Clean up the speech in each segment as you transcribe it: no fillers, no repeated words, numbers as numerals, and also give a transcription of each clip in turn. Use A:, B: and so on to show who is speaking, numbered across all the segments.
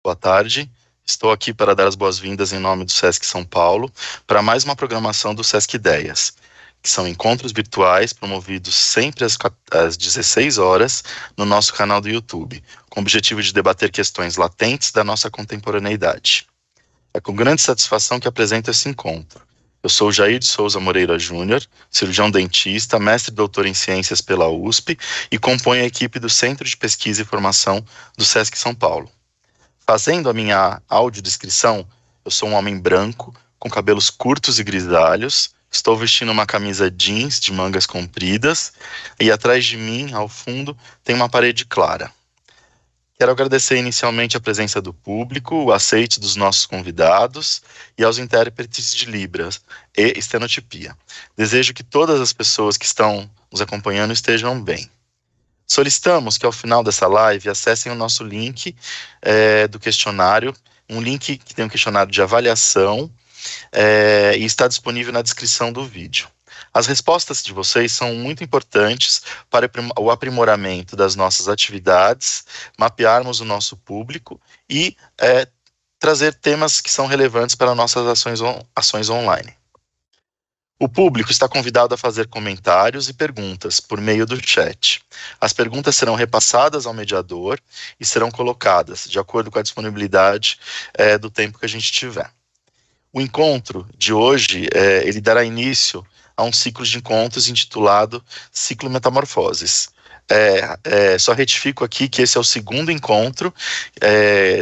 A: Boa tarde. Estou aqui para dar as boas-vindas em nome do Sesc São Paulo para mais uma programação do Sesc Ideias, que são encontros virtuais promovidos sempre às 16 horas no nosso canal do YouTube, com o objetivo de debater questões latentes da nossa contemporaneidade. É com grande satisfação que apresento esse encontro. Eu sou Jair de Souza Moreira Júnior, cirurgião dentista, mestre e doutor em ciências pela USP e componho a equipe do Centro de Pesquisa e Formação do Sesc São Paulo. Fazendo a minha audiodescrição, eu sou um homem branco, com cabelos curtos e grisalhos, estou vestindo uma camisa jeans de mangas compridas e atrás de mim, ao fundo, tem uma parede clara. Quero agradecer inicialmente a presença do público, o aceite dos nossos convidados e aos intérpretes de Libras e estenotipia. Desejo que todas as pessoas que estão nos acompanhando estejam bem. Solicitamos que ao final dessa live acessem o nosso link do questionário, um link que tem um questionário de avaliação e está disponível na descrição do vídeo. As respostas de vocês são muito importantes para o aprimoramento das nossas atividades, mapearmos o nosso público e trazer temas que são relevantes para nossas ações online. O público está convidado a fazer comentários e perguntas por meio do chat. As perguntas serão repassadas ao mediador e serão colocadas de acordo com a disponibilidade do tempo que a gente tiver. O encontro de hoje, ele dará início a um ciclo de encontros intitulado Ciclo Metamorfoses. Só retifico aqui que esse é o segundo encontro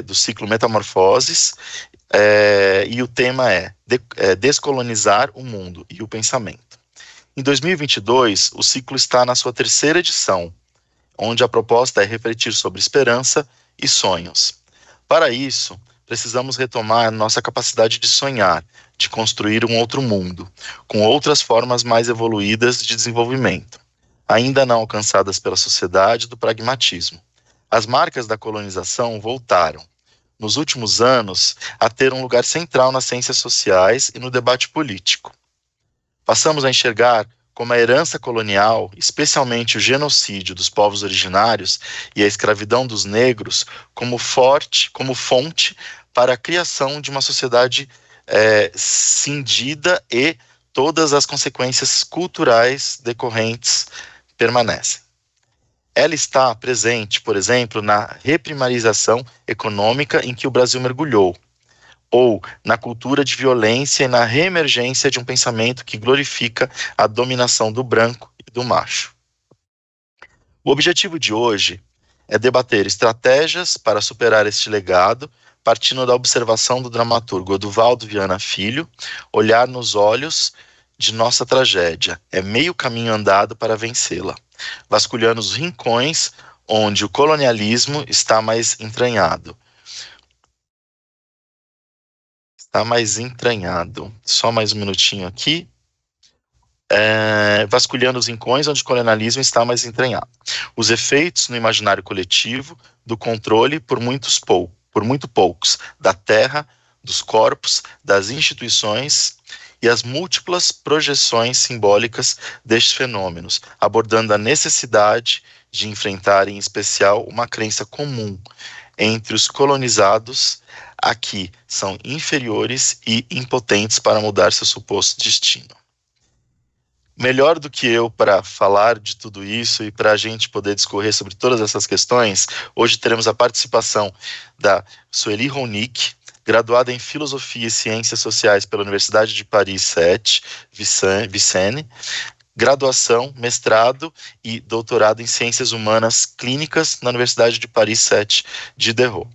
A: do ciclo Metamorfoses, e o tema é Descolonizar o Mundo e o Pensamento. Em 2022, o ciclo está na sua terceira edição, onde a proposta é refletir sobre esperança e sonhos. Para isso, precisamos retomar nossa capacidade de sonhar, de construir um outro mundo, com outras formas mais evoluídas de desenvolvimento, ainda não alcançadas pela sociedade do pragmatismo. As marcas da colonização voltaram, nos últimos anos, a ter um lugar central nas ciências sociais e no debate político. Passamos a enxergar como a herança colonial, especialmente o genocídio dos povos originários e a escravidão dos negros, como fonte para a criação de uma sociedade cindida e todas as consequências culturais decorrentes permanecem. Ela está presente, por exemplo, na reprimarização econômica em que o Brasil mergulhou, ou na cultura de violência e na reemergência de um pensamento que glorifica a dominação do branco e do macho. O objetivo de hoje é debater estratégias para superar este legado, partindo da observação do dramaturgo Oduvaldo Viana Filho, olhar nos olhos de nossa tragédia, é meio caminho andado para vencê-la, vasculhando os rincões onde o colonialismo está mais entranhado. Só mais um minutinho aqui. Vasculhando os rincões onde o colonialismo está mais entranhado. Os efeitos no imaginário coletivo do controle por muito poucos, da terra, dos corpos, das instituições e as múltiplas projeções simbólicas destes fenômenos, abordando a necessidade de enfrentar, em especial, uma crença comum entre os colonizados a que são inferiores e impotentes para mudar seu suposto destino. Melhor do que eu para falar de tudo isso e para a gente poder discorrer sobre todas essas questões, hoje teremos a participação da Sueli Ronick, graduada em Filosofia e Ciências Sociais pela Universidade de Paris 7, Vicenne, graduação, mestrado e doutorado em Ciências Humanas Clínicas na Universidade de Paris 7, Diderot.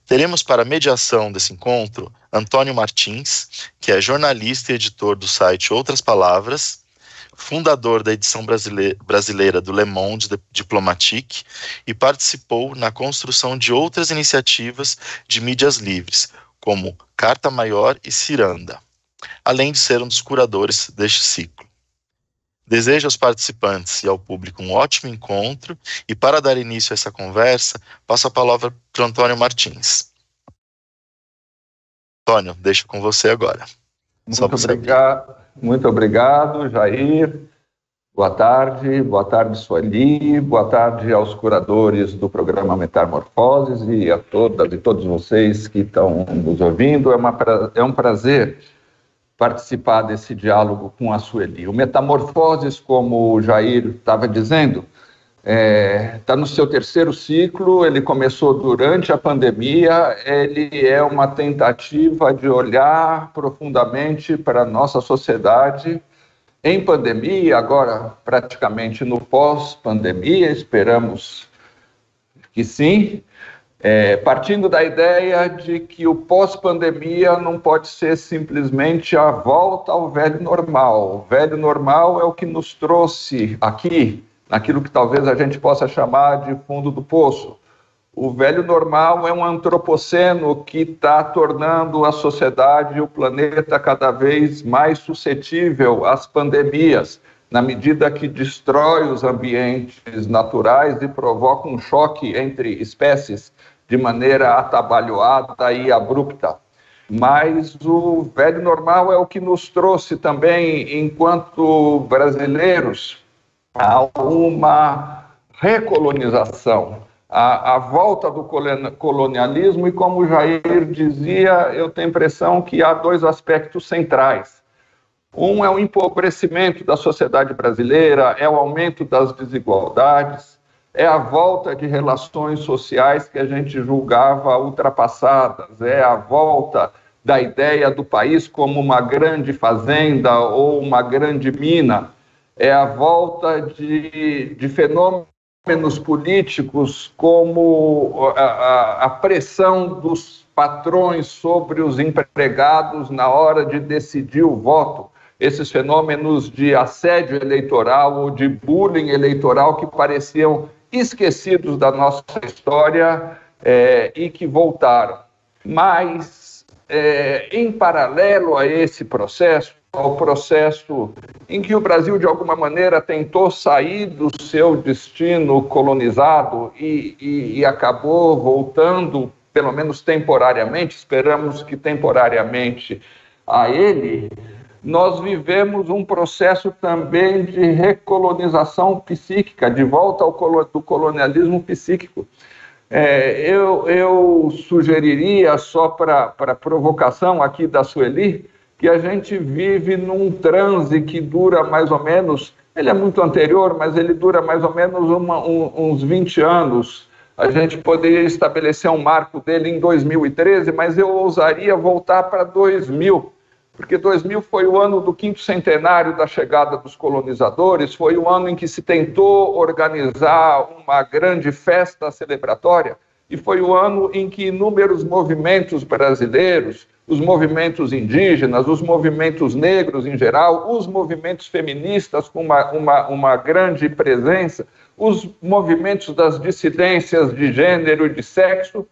A: Teremos para mediação desse encontro Antônio Martins, que é jornalista e editor do site Outras Palavras, fundador da edição brasileira do Le Monde Diplomatique e participou na construção de outras iniciativas de mídias livres, como Carta Maior e Ciranda, além de ser um dos curadores deste ciclo. Desejo aos participantes e ao público um ótimo encontro e, para dar início a essa conversa, passo a palavra para o Antônio Martins. Antônio, deixo com você agora.
B: Muito obrigado, Jair. Boa tarde, Sueli, boa tarde aos curadores do programa Metamorfoses e a todas e todos vocês que estão nos ouvindo. É um prazer participar desse diálogo com a Sueli. O Metamorfoses, como o Jair estava dizendo, está no seu terceiro ciclo. Ele começou durante a pandemia. Ele é uma tentativa de olhar profundamente para a nossa sociedade em pandemia, agora praticamente no pós-pandemia, esperamos que sim, partindo da ideia de que o pós-pandemia não pode ser simplesmente a volta ao velho normal. O velho normal é o que nos trouxe aqui, naquilo que talvez a gente possa chamar de fundo do poço. O velho normal é um antropoceno que está tornando a sociedade e o planeta cada vez mais suscetível às pandemias, na medida que destrói os ambientes naturais e provoca um choque entre espécies de maneira atabalhoada e abrupta. Mas o velho normal é o que nos trouxe também, enquanto brasileiros, a uma recolonização, a volta do colonialismo. E como o Jair dizia, eu tenho a impressão que há dois aspectos centrais. Um é o empobrecimento da sociedade brasileira, é o aumento das desigualdades, é a volta de relações sociais que a gente julgava ultrapassadas, é a volta da ideia do país como uma grande fazenda ou uma grande mina, é a volta de fenômenos políticos como a pressão dos patrões sobre os empregados na hora de decidir o voto, esses fenômenos de assédio eleitoral ou de bullying eleitoral que pareciam esquecidos da nossa história e que voltaram. Mas, em paralelo a esse processo, ao processo em que o Brasil, de alguma maneira, tentou sair do seu destino colonizado e acabou voltando, pelo menos temporariamente, esperamos que temporariamente, a ele, nós vivemos um processo também de recolonização psíquica, de volta do colonialismo psíquico. Eu sugeriria, só para provocação aqui da Sueli, que a gente vive num transe que dura mais ou menos, ele é muito anterior, mas ele dura mais ou menos uns 20 anos. A gente poderia estabelecer um marco dele em 2013, mas eu ousaria voltar para 2000, porque 2000 foi o ano do 5º centenário da chegada dos colonizadores, foi o ano em que se tentou organizar uma grande festa celebratória, e foi o ano em que inúmeros movimentos brasileiros, os movimentos indígenas, os movimentos negros em geral, os movimentos feministas com uma grande presença, os movimentos das dissidências de gênero e de sexo,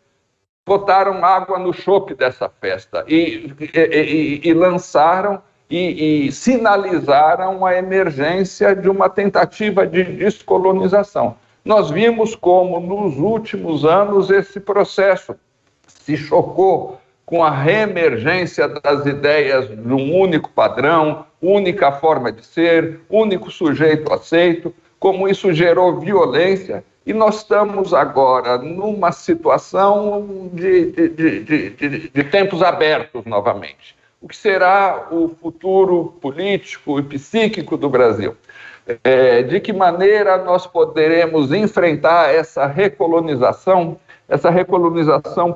B: botaram água no chope dessa festa e lançaram e sinalizaram a emergência de uma tentativa de descolonização. Nós vimos como, nos últimos anos, esse processo se chocou com a reemergência das ideias de um único padrão, única forma de ser, único sujeito aceito, como isso gerou violência, e nós estamos agora numa situação de tempos abertos novamente. O que será o futuro político e psíquico do Brasil? De que maneira nós poderemos enfrentar essa recolonização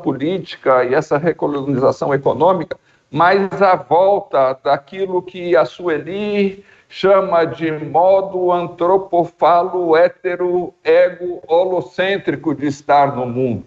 B: política e essa recolonização econômica, mas a volta daquilo que a Sueli chama de modo antropofalo hétero ego holocêntrico de estar no mundo.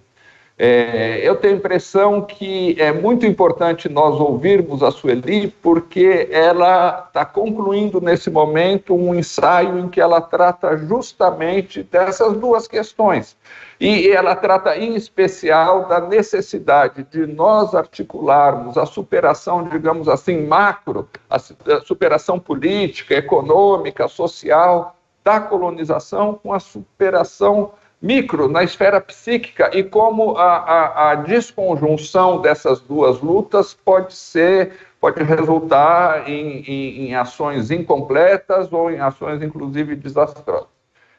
B: Eu tenho a impressão que é muito importante nós ouvirmos a Sueli, porque ela está concluindo nesse momento um ensaio em que ela trata justamente dessas duas questões. E ela trata em especial da necessidade de nós articularmos a superação, digamos assim, macro, a superação política, econômica, social da colonização com a superação micro, na esfera psíquica, e como a desconjunção dessas duas lutas pode resultar em ações incompletas ou em ações, inclusive, desastrosas.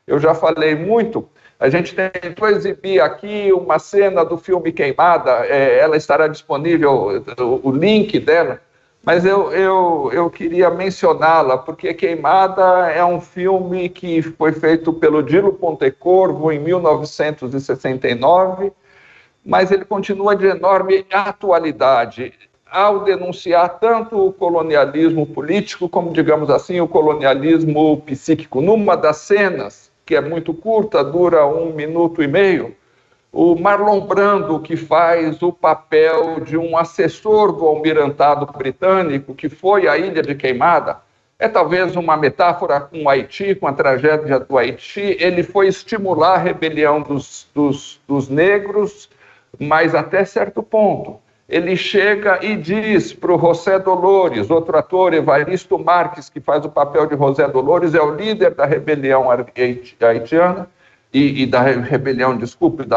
B: Eu já falei muito, a gente tentou exibir aqui uma cena do filme Queimada, ela estará disponível, o link dela, mas eu queria mencioná-la, porque Queimada é um filme que foi feito pelo Dilo Pontecorvo em 1969, mas ele continua de enorme atualidade, ao denunciar tanto o colonialismo político, como, digamos assim, o colonialismo psíquico. Numa das cenas, que é muito curta, dura 1 minuto e meio, o Marlon Brando, que faz o papel de um assessor do almirantado britânico, que foi à Ilha de Queimada, é talvez uma metáfora com o Haiti, com a tragédia do Haiti. Ele foi estimular a rebelião dos negros, mas até certo ponto. Ele chega e diz para o José Dolores, outro ator, Evaristo Marques, que faz o papel de José Dolores, é o líder da rebelião haitiana, da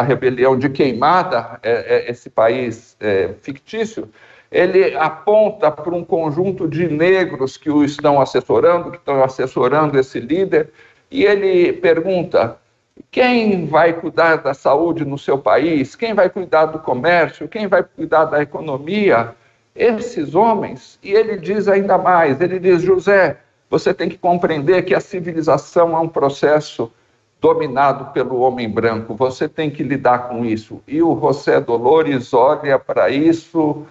B: rebelião de Queimada, esse país fictício. Ele aponta para um conjunto de negros que o estão assessorando esse líder, e ele pergunta: quem vai cuidar da saúde no seu país? Quem vai cuidar do comércio? Quem vai cuidar da economia? Esses homens. E ele diz ainda mais, ele diz: José, você tem que compreender que a civilização é um processo dominado pelo homem branco, você tem que lidar com isso. E o José Dolores olha para isso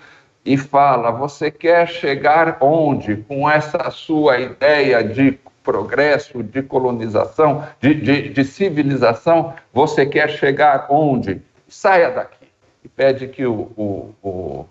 B: e fala: você quer chegar onde com essa sua ideia de progresso, de colonização, de civilização? Você quer chegar onde? Saia daqui. E pede que o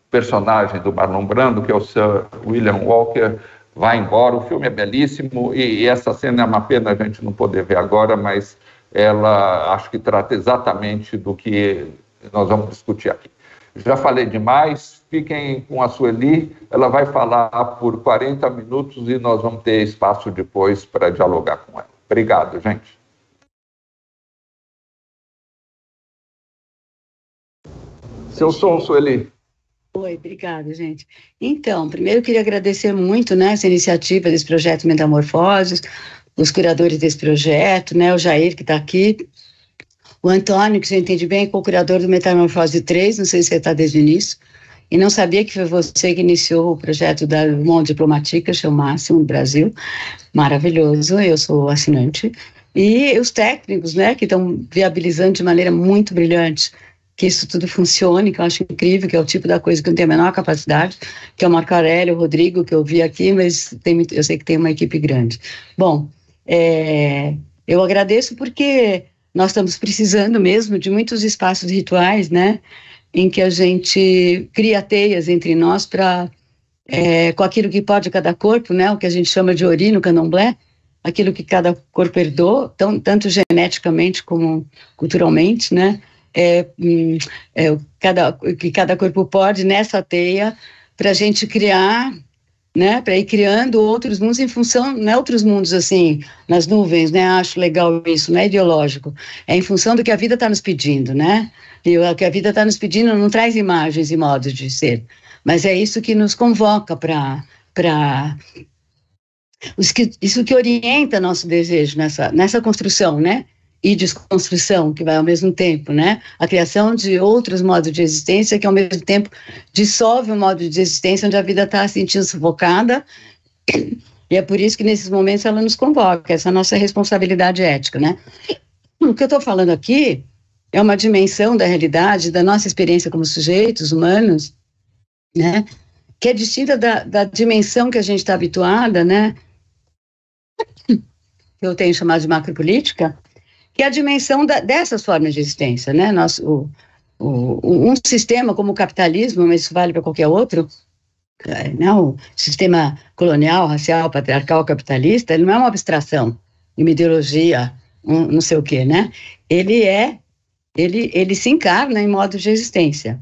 B: personagem do Marlon Brando, que é o Sir William Walker, vá embora. O filme é belíssimo e essa cena é uma pena a gente não poder ver agora, mas ela acho que trata exatamente do que nós vamos discutir aqui. Já falei demais, fiquem com a Sueli, ela vai falar por 40 minutos e nós vamos ter espaço depois para dialogar com ela. Obrigado, gente. Seu som, Sueli.
C: Oi, obrigada, gente. Então, primeiro eu queria agradecer muito, né, essa iniciativa desse projeto Metamorfoses, os curadores desse projeto, né, o Jair, que está aqui, o Antônio, que já entendi bem, co-curador do Metamorfose 3, não sei se você está desde o início, e não sabia que foi você que iniciou o projeto da Monde Diplomatique, que é o máximo no Brasil, maravilhoso, eu sou assinante, e os técnicos, né, que estão viabilizando de maneira muito brilhante que isso tudo funcione, que eu acho incrível, que é o tipo da coisa que eu não tenho a menor capacidade, que é o Marco Aurélio, o Rodrigo, que eu vi aqui, mas eu sei que tem uma equipe grande. Bom, eu agradeço porque nós estamos precisando mesmo de muitos espaços rituais, né, em que a gente cria teias entre nós para, com aquilo que pode cada corpo, né, o que a gente chama de ori no candomblé, aquilo que cada corpo herdou, tanto geneticamente como culturalmente, né, que cada corpo pode nessa teia para a gente criar, né, para ir criando outros mundos em função, não é outros mundos assim, nas nuvens, né, acho legal isso, não é ideológico, é em função do que a vida está nos pedindo, né, e o que a vida está nos pedindo não traz imagens e modos de ser, mas é isso que nos convoca isso que orienta nosso desejo nessa construção, né, e desconstrução, que vai ao mesmo tempo, né? A criação de outros modos de existência que, ao mesmo tempo, dissolve o modo de existência onde a vida está se sentindo sufocada, e é por isso que, nesses momentos, ela nos convoca, essa nossa responsabilidade ética, né? O que eu estou falando aqui é uma dimensão da realidade, da nossa experiência como sujeitos humanos, né? Que é distinta da dimensão que a gente está habituada, né? Que eu tenho chamado de macropolítica, que é a dimensão dessas formas de existência, né? Um sistema como o capitalismo, mas isso vale para qualquer outro, não, o sistema colonial, racial, patriarcal, capitalista, ele não é uma abstração, uma ideologia, não sei o quê, né? Ele se encarna em modos de existência,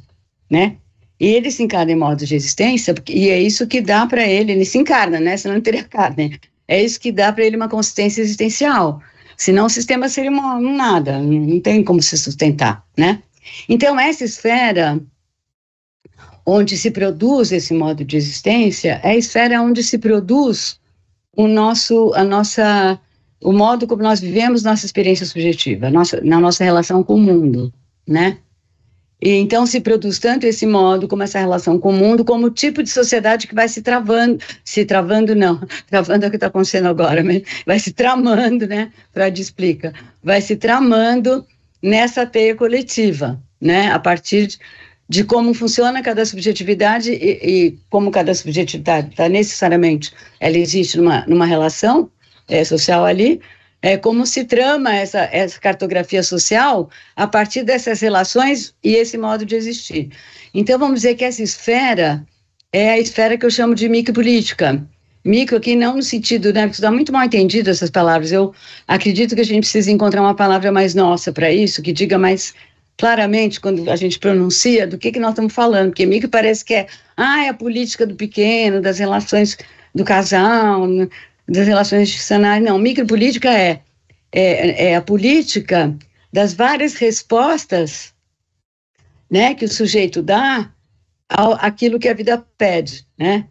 C: né? E ele se encarna em modos de existência, e é isso que dá para ele se encarna, né? Senão não teria carne. É isso que dá para ele uma consistência existencial. Senão o sistema seria um nada, não tem como se sustentar, né? Então, essa esfera onde se produz esse modo de existência é a esfera onde se produz o modo como nós vivemos nossa experiência subjetiva, na nossa relação com o mundo, né? E então se produz tanto esse modo como essa relação com o mundo, como o tipo de sociedade que vai travando é o que está acontecendo agora, mas vai se tramando, né? Freud explica, vai se tramando nessa teia coletiva, né? A partir de como funciona cada subjetividade e como cada subjetividade está necessariamente, ela existe numa relação social ali, como se trama essa cartografia social a partir dessas relações e esse modo de existir. Então, vamos dizer que essa esfera é a esfera que eu chamo de micropolítica. Micro aqui não no sentido, né, porque está muito mal entendido essas palavras. Eu acredito que a gente precisa encontrar uma palavra mais nossa para isso, que diga mais claramente, quando a gente pronuncia, do que nós estamos falando, porque micro parece que é a política do pequeno, das relações do casal, das relações institucionais. Não, micropolítica é a política das várias respostas, né, que o sujeito dá àquilo que a vida pede, né?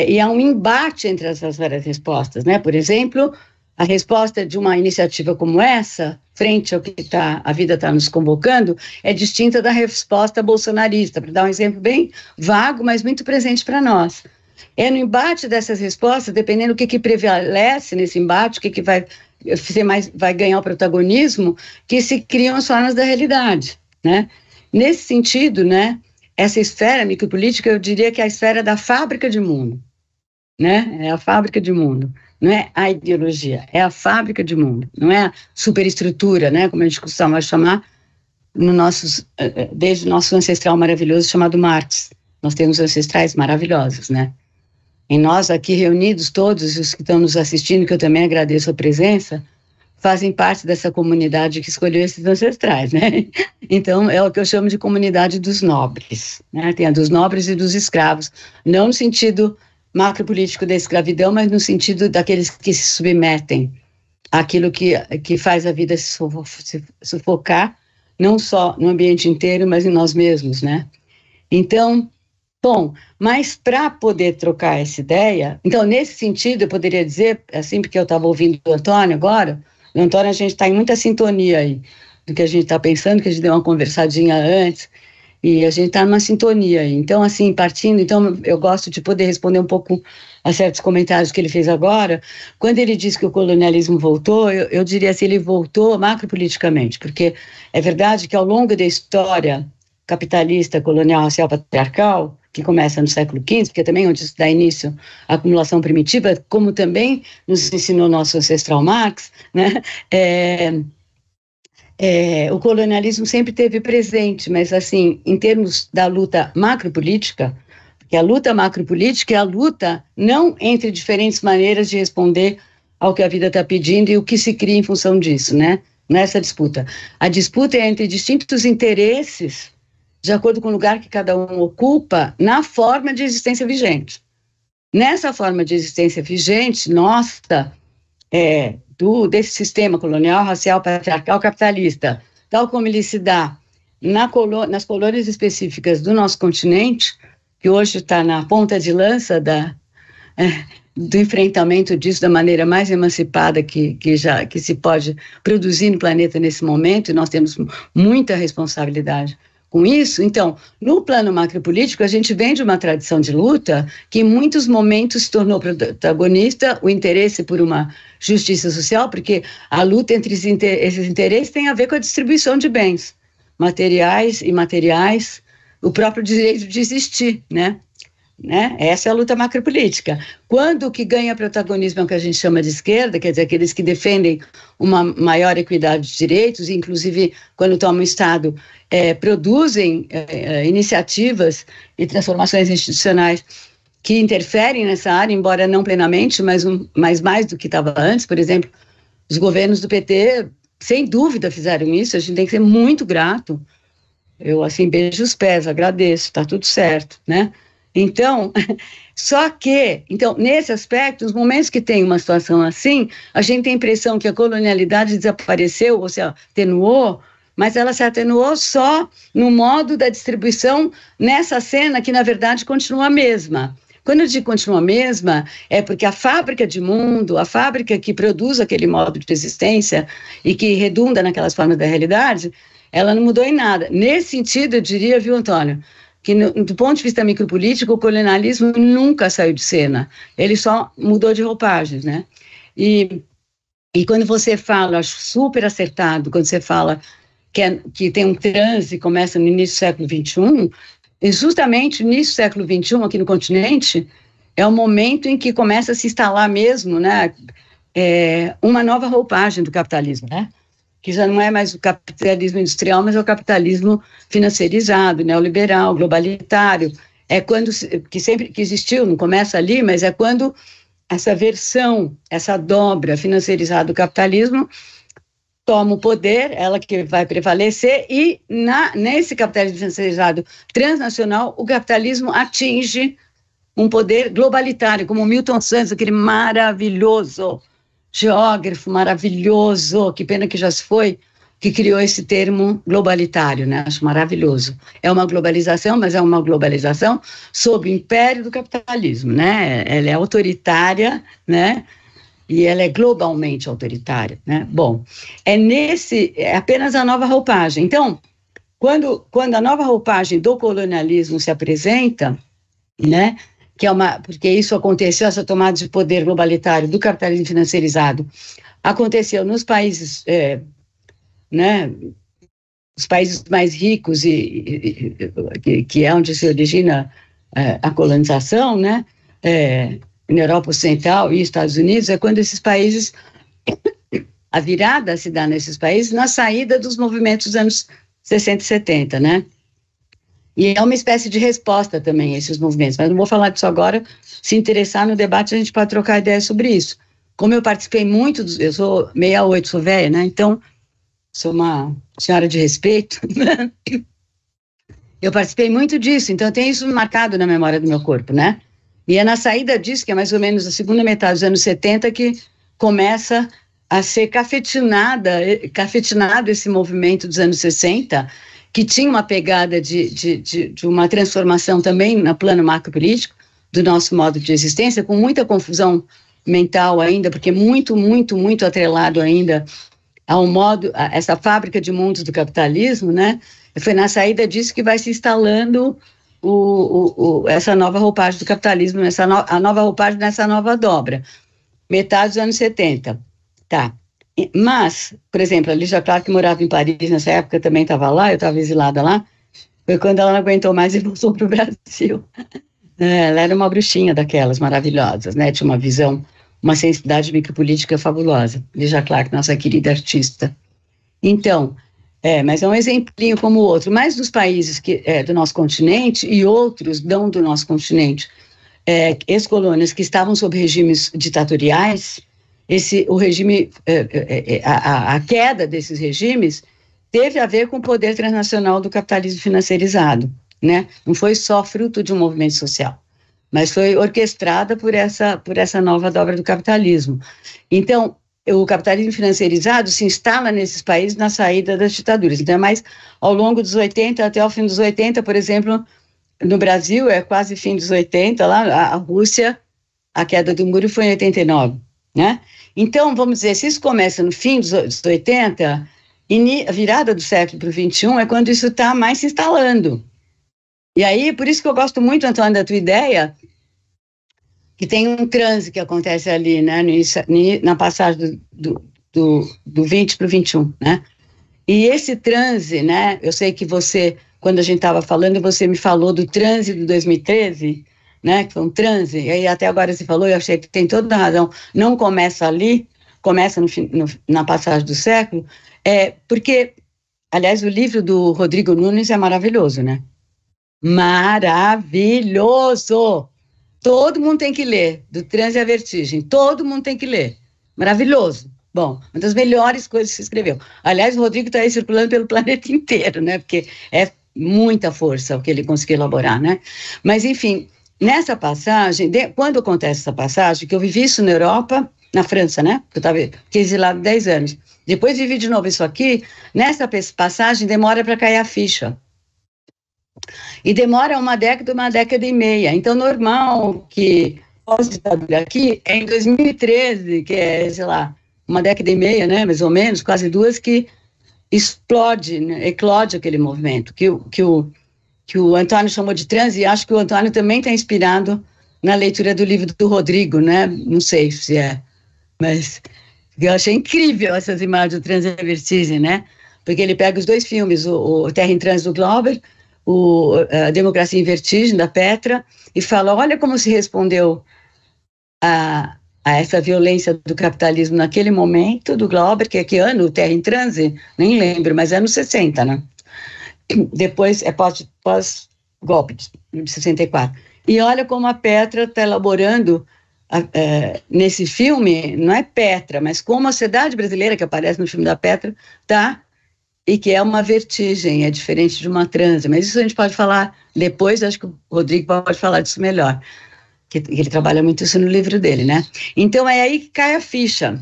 C: E há um embate entre essas várias respostas, né? Por exemplo, a resposta de uma iniciativa como essa, frente ao que a vida está nos convocando, é distinta da resposta bolsonarista, para dar um exemplo bem vago, mas muito presente para nós. É no embate dessas respostas, dependendo do que prevalece nesse embate, o que vai ganhar o protagonismo, que se criam as formas da realidade, né? Nesse sentido, né, essa esfera micropolítica, eu diria que é a esfera da fábrica de mundo, né? É a fábrica de mundo. Não é a ideologia, é a fábrica de mundo, não é a superestrutura, né, como a gente costuma chamar, desde o nosso ancestral maravilhoso chamado Marx. Nós temos ancestrais maravilhosos, né? E nós aqui reunidos, todos os que estão nos assistindo, que eu também agradeço a presença, fazem parte dessa comunidade que escolheu esses ancestrais, né? Então, é o que eu chamo de comunidade dos nobres, né? Tem a dos nobres e dos escravos, não no sentido macropolítico da escravidão, mas no sentido daqueles que se submetem àquilo que faz a vida se sufocar, não só no ambiente inteiro, mas em nós mesmos, né? Então, bom, mas para poder trocar essa ideia, então, nesse sentido, eu poderia dizer, assim, porque eu estava ouvindo o Antônio agora, o Antônio, a gente está em muita sintonia aí do que a gente está pensando, que a gente deu uma conversadinha antes, e a gente está numa sintonia aí. Então, assim, então eu gosto de poder responder um pouco a certos comentários que ele fez agora. Quando ele diz que o colonialismo voltou, eu diria assim, ele voltou macropoliticamente, porque é verdade que ao longo da história capitalista, colonial, racial, patriarcal, que começa no século XV, porque também onde se dá início à acumulação primitiva, como também nos ensinou nosso ancestral Marx, né, o colonialismo sempre teve presente, mas assim, em termos da luta macropolítica, porque a luta macropolítica é a luta não entre diferentes maneiras de responder ao que a vida está pedindo e o que se cria em função disso, né? Nessa disputa. A disputa é entre distintos interesses, de acordo com o lugar que cada um ocupa, na forma de existência vigente. Nessa forma de existência vigente, nossa, desse sistema colonial, racial, patriarcal, capitalista, tal como ele se dá nas colônias específicas do nosso continente, que hoje está na ponta de lança do enfrentamento disso da maneira mais emancipada que se pode produzir no planeta nesse momento, e nós temos muita responsabilidade com isso. Então, no plano macropolítico, a gente vem de uma tradição de luta que em muitos momentos se tornou protagonista o interesse por uma justiça social, porque a luta entre esses interesses tem a ver com a distribuição de bens materiais e imateriais, o próprio direito de existir, né? Essa é a luta macropolítica. Quando o que ganha protagonismo é o que a gente chama de esquerda, quer dizer, aqueles que defendem uma maior equidade de direitos, inclusive quando tomam Estado, produzem iniciativas e transformações institucionais que interferem nessa área, embora não plenamente, mas mais do que estava antes. Por exemplo, os governos do PT, sem dúvida, fizeram isso, a gente tem que ser muito grato. Eu, assim, beijo os pés, agradeço, está tudo certo, né? Então, então, nesse aspecto, os momentos que tem uma situação assim, a gente tem a impressão que a colonialidade desapareceu, ou se atenuou, mas ela se atenuou só no modo da distribuição nessa cena que, na verdade, continua a mesma. Quando eu digo continua a mesma, é porque a fábrica de mundo, a fábrica que produz aquele modo de existência e que redunda naquelas formas da realidade, ela não mudou em nada. Nesse sentido, eu diria, viu, Antônio, que do ponto de vista micropolítico, o colonialismo nunca saiu de cena, ele só mudou de roupagens, né? E quando você fala, acho super acertado, quando você fala que tem um transe, começa no início do século XXI, e justamente no início do século XXI, aqui no continente, é o momento em que começa a se instalar mesmo, né, uma nova roupagem do capitalismo, né? Que já não é mais o capitalismo industrial, mas é o capitalismo financeirizado, neoliberal, globalitário. É quando, que sempre que existiu, não começa ali, mas é quando essa versão, essa dobra financeirizada do capitalismo toma o poder, ela que vai prevalecer, e nesse capitalismo financeirizado transnacional, o capitalismo atinge um poder globalitário, como Milton Santos, aquele maravilhoso geógrafo maravilhoso, que pena que já se foi, que criou esse termo globalitário, né? Acho maravilhoso. É uma globalização, mas é uma globalização sob o império do capitalismo, né? Ela é autoritária, né? E ela é globalmente autoritária, né? Bom, é apenas a nova roupagem. Então, quando a nova roupagem do colonialismo se apresenta, né? Porque isso aconteceu, essa tomada de poder globalitário do capitalismo financeirizado, aconteceu nos países, né, os países mais ricos, que é onde se origina a colonização, né, na Europa Ocidental e Estados Unidos, é quando esses países, a virada se dá nesses países na saída dos movimentos dos anos 60 e 70, né? E é uma espécie de resposta também a esses movimentos, mas não vou falar disso agora. Se interessar no debate, a gente pode trocar ideias sobre isso. Como eu participei muito, eu sou 68, sou velha, né? Então, sou uma senhora de respeito. Eu participei muito disso, então eu tenho isso marcado na memória do meu corpo, né? E é na saída disso, que é mais ou menos a segunda metade dos anos 70, que começa a ser cafetinado esse movimento dos anos 60, que tinha uma pegada de uma transformação também no plano macropolítico do nosso modo de existência, com muita confusão mental ainda, porque muito, muito, muito atrelado ainda ao modo, a essa fábrica de mundos do capitalismo, né? Foi na saída disso que vai se instalando essa nova roupagem do capitalismo, a nova roupagem nessa nova dobra, metade dos anos 70, tá? Mas, por exemplo, a Lígia Clark, que morava em Paris nessa época, também estava lá, eu estava exilada lá, foi quando ela não aguentou mais e voltou para o Brasil. Ela era uma bruxinha daquelas maravilhosas, né? Tinha uma visão, uma sensibilidade micropolítica fabulosa. Lígia Clark, nossa querida artista. Então, mas é um exemplinho como o outro. Mas dos países do nosso continente e outros não do nosso continente, ex-colônias que estavam sob regimes ditatoriais, o regime, a queda desses regimes teve a ver com o poder transnacional do capitalismo financeirizado, né? Não foi só fruto de um movimento social, mas foi orquestrada por essa nova dobra do capitalismo. Então, o capitalismo financeirizado se instala nesses países na saída das ditaduras. Então, é mais ao longo dos 80, até o fim dos 80, por exemplo, no Brasil, é quase fim dos 80, lá, a Rússia, a queda do muro foi em 89, né? Então, vamos dizer, se isso começa no fim dos 80, a virada do século para o 21 é quando isso está mais se instalando. E aí, por isso que eu gosto muito, Antônio, da tua ideia, que tem um transe que acontece ali, né, na passagem do 20 para o 21, né? E esse transe, né, eu sei que você, quando a gente estava falando, você me falou do transe de 2013, né, que foi um transe, e aí até agora você falou, eu achei que tem toda a razão, não começa ali, começa na passagem do século, porque, aliás, o livro do Rodrigo Nunes é maravilhoso, né? Maravilhoso! Todo mundo tem que ler, do Transe à Vertigem, todo mundo tem que ler, maravilhoso. Bom, uma das melhores coisas que se escreveu. Aliás, o Rodrigo está aí circulando pelo planeta inteiro, né, porque é muita força o que ele conseguiu elaborar, né? Mas, enfim, nessa passagem, quando acontece essa passagem, que eu vivi isso na Europa, na França, né? Eu fiquei exilado 10 anos. Depois vivi de novo isso aqui. Nessa passagem demora para cair a ficha. E demora uma década e meia. Então, normal que pós-ditadura aqui é em 2013, que é, sei lá, uma década e meia, né? Mais ou menos, quase duas, que explode, né? Eclode aquele movimento, que o Antônio chamou de transe, e acho que o Antônio também está inspirado na leitura do livro do Rodrigo, né? Não sei se é, mas eu achei incrível essas imagens do Transe e Vertigem, né? Porque ele pega os dois filmes, o Terra em Transe do Glauber, a Democracia em Vertigem, da Petra, e fala, olha como se respondeu a essa violência do capitalismo naquele momento, do Glauber, que é que ano, o Terra em Transe? Nem lembro, mas é anos 60, né? Depois é pós-golpe de 64. E olha como a Petra está elaborando nesse filme, não é Petra, mas como a sociedade brasileira que aparece no filme da Petra está, e que é uma vertigem, é diferente de uma transe. Mas isso a gente pode falar depois, acho que o Rodrigo pode falar disso melhor, que ele trabalha muito isso no livro dele, né? Então é aí que cai a ficha.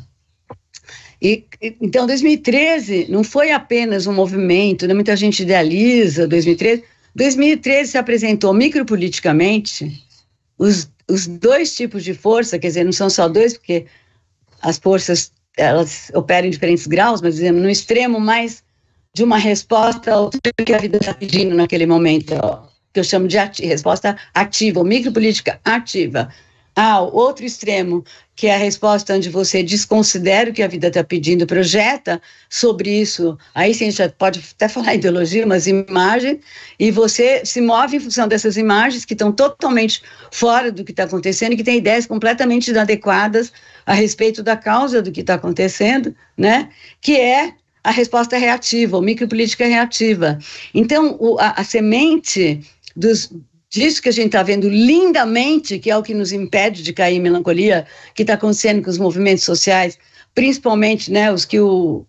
C: Então, 2013 não foi apenas um movimento, né? Muita gente idealiza 2013. 2013 se apresentou micropoliticamente os dois tipos de força, quer dizer, não são só dois, porque as forças, elas operam em diferentes graus, mas dizendo, no extremo mais de uma resposta ao que a vida está pedindo naquele momento, que eu chamo de resposta ativa, ou micropolítica ativa. O outro extremo, que é a resposta onde você desconsidera o que a vida está pedindo, projeta sobre isso, aí sim a gente já pode até falar ideologia, umas imagens, e você se move em função dessas imagens que estão totalmente fora do que está acontecendo, e que têm ideias completamente inadequadas a respeito da causa do que está acontecendo, né? Que é a resposta reativa, ou micropolítica reativa. Então, a semente disso que a gente está vendo lindamente, que é o que nos impede de cair em melancolia, que está acontecendo com os movimentos sociais, principalmente, né, os que o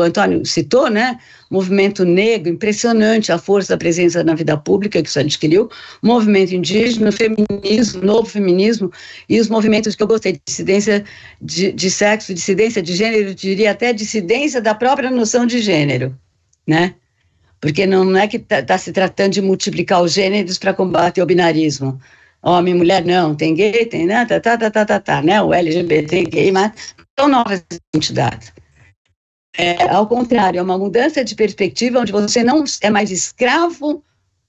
C: Antônio citou, né, movimento negro, impressionante a força da presença na vida pública que isso adquiriu, movimento indígena, feminismo, novo feminismo, e os movimentos que eu gostei, de dissidência de sexo, dissidência de gênero, eu diria até dissidência da própria noção de gênero, né? Porque não é que está se tratando de multiplicar os gêneros para combater o binarismo. Homem, mulher, não, tem gay, tem, né, né, o LGBT, gay, mas são novas entidades. Ao contrário, é uma mudança de perspectiva onde você não é mais escravo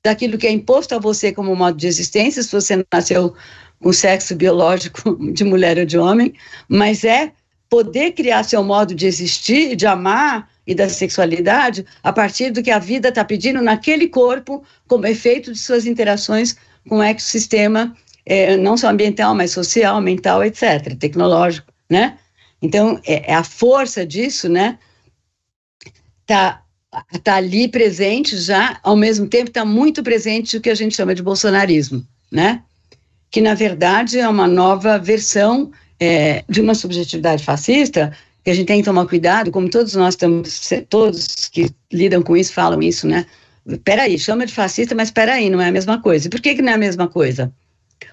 C: daquilo que é imposto a você como modo de existência, se você nasceu com sexo biológico de mulher ou de homem, mas é poder criar seu modo de existir, de amar e da sexualidade a partir do que a vida está pedindo naquele corpo como efeito de suas interações com o ecossistema, não só ambiental, mas social, mental, etc., tecnológico, né? Então, a força disso, né, tá ali presente já, ao mesmo tempo está muito presente o que a gente chama de bolsonarismo, né? Que, na verdade, é uma nova versão de uma subjetividade fascista, que a gente tem que tomar cuidado, como todos nós estamos, todos que lidam com isso falam isso, né? Peraí, chama de fascista, mas peraí, não é a mesma coisa. E por que não é a mesma coisa?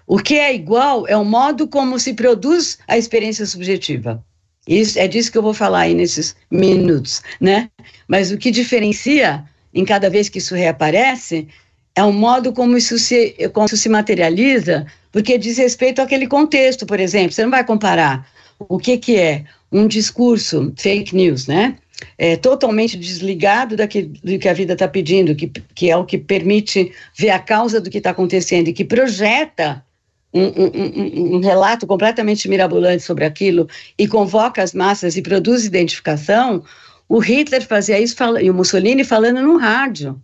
C: O que é igual é o modo como se produz a experiência subjetiva. Isso, é disso que eu vou falar aí nesses minutos, né? Mas o que diferencia, em cada vez que isso reaparece, é o modo como isso se materializa, porque diz respeito àquele contexto, por exemplo. Você não vai comparar o que é um discurso fake news, né? Totalmente desligado do que a vida está pedindo, que é o que permite ver a causa do que está acontecendo e que projeta um relato completamente mirabolante sobre aquilo e convoca as massas e produz identificação. O Hitler fazia isso e o Mussolini falando no rádio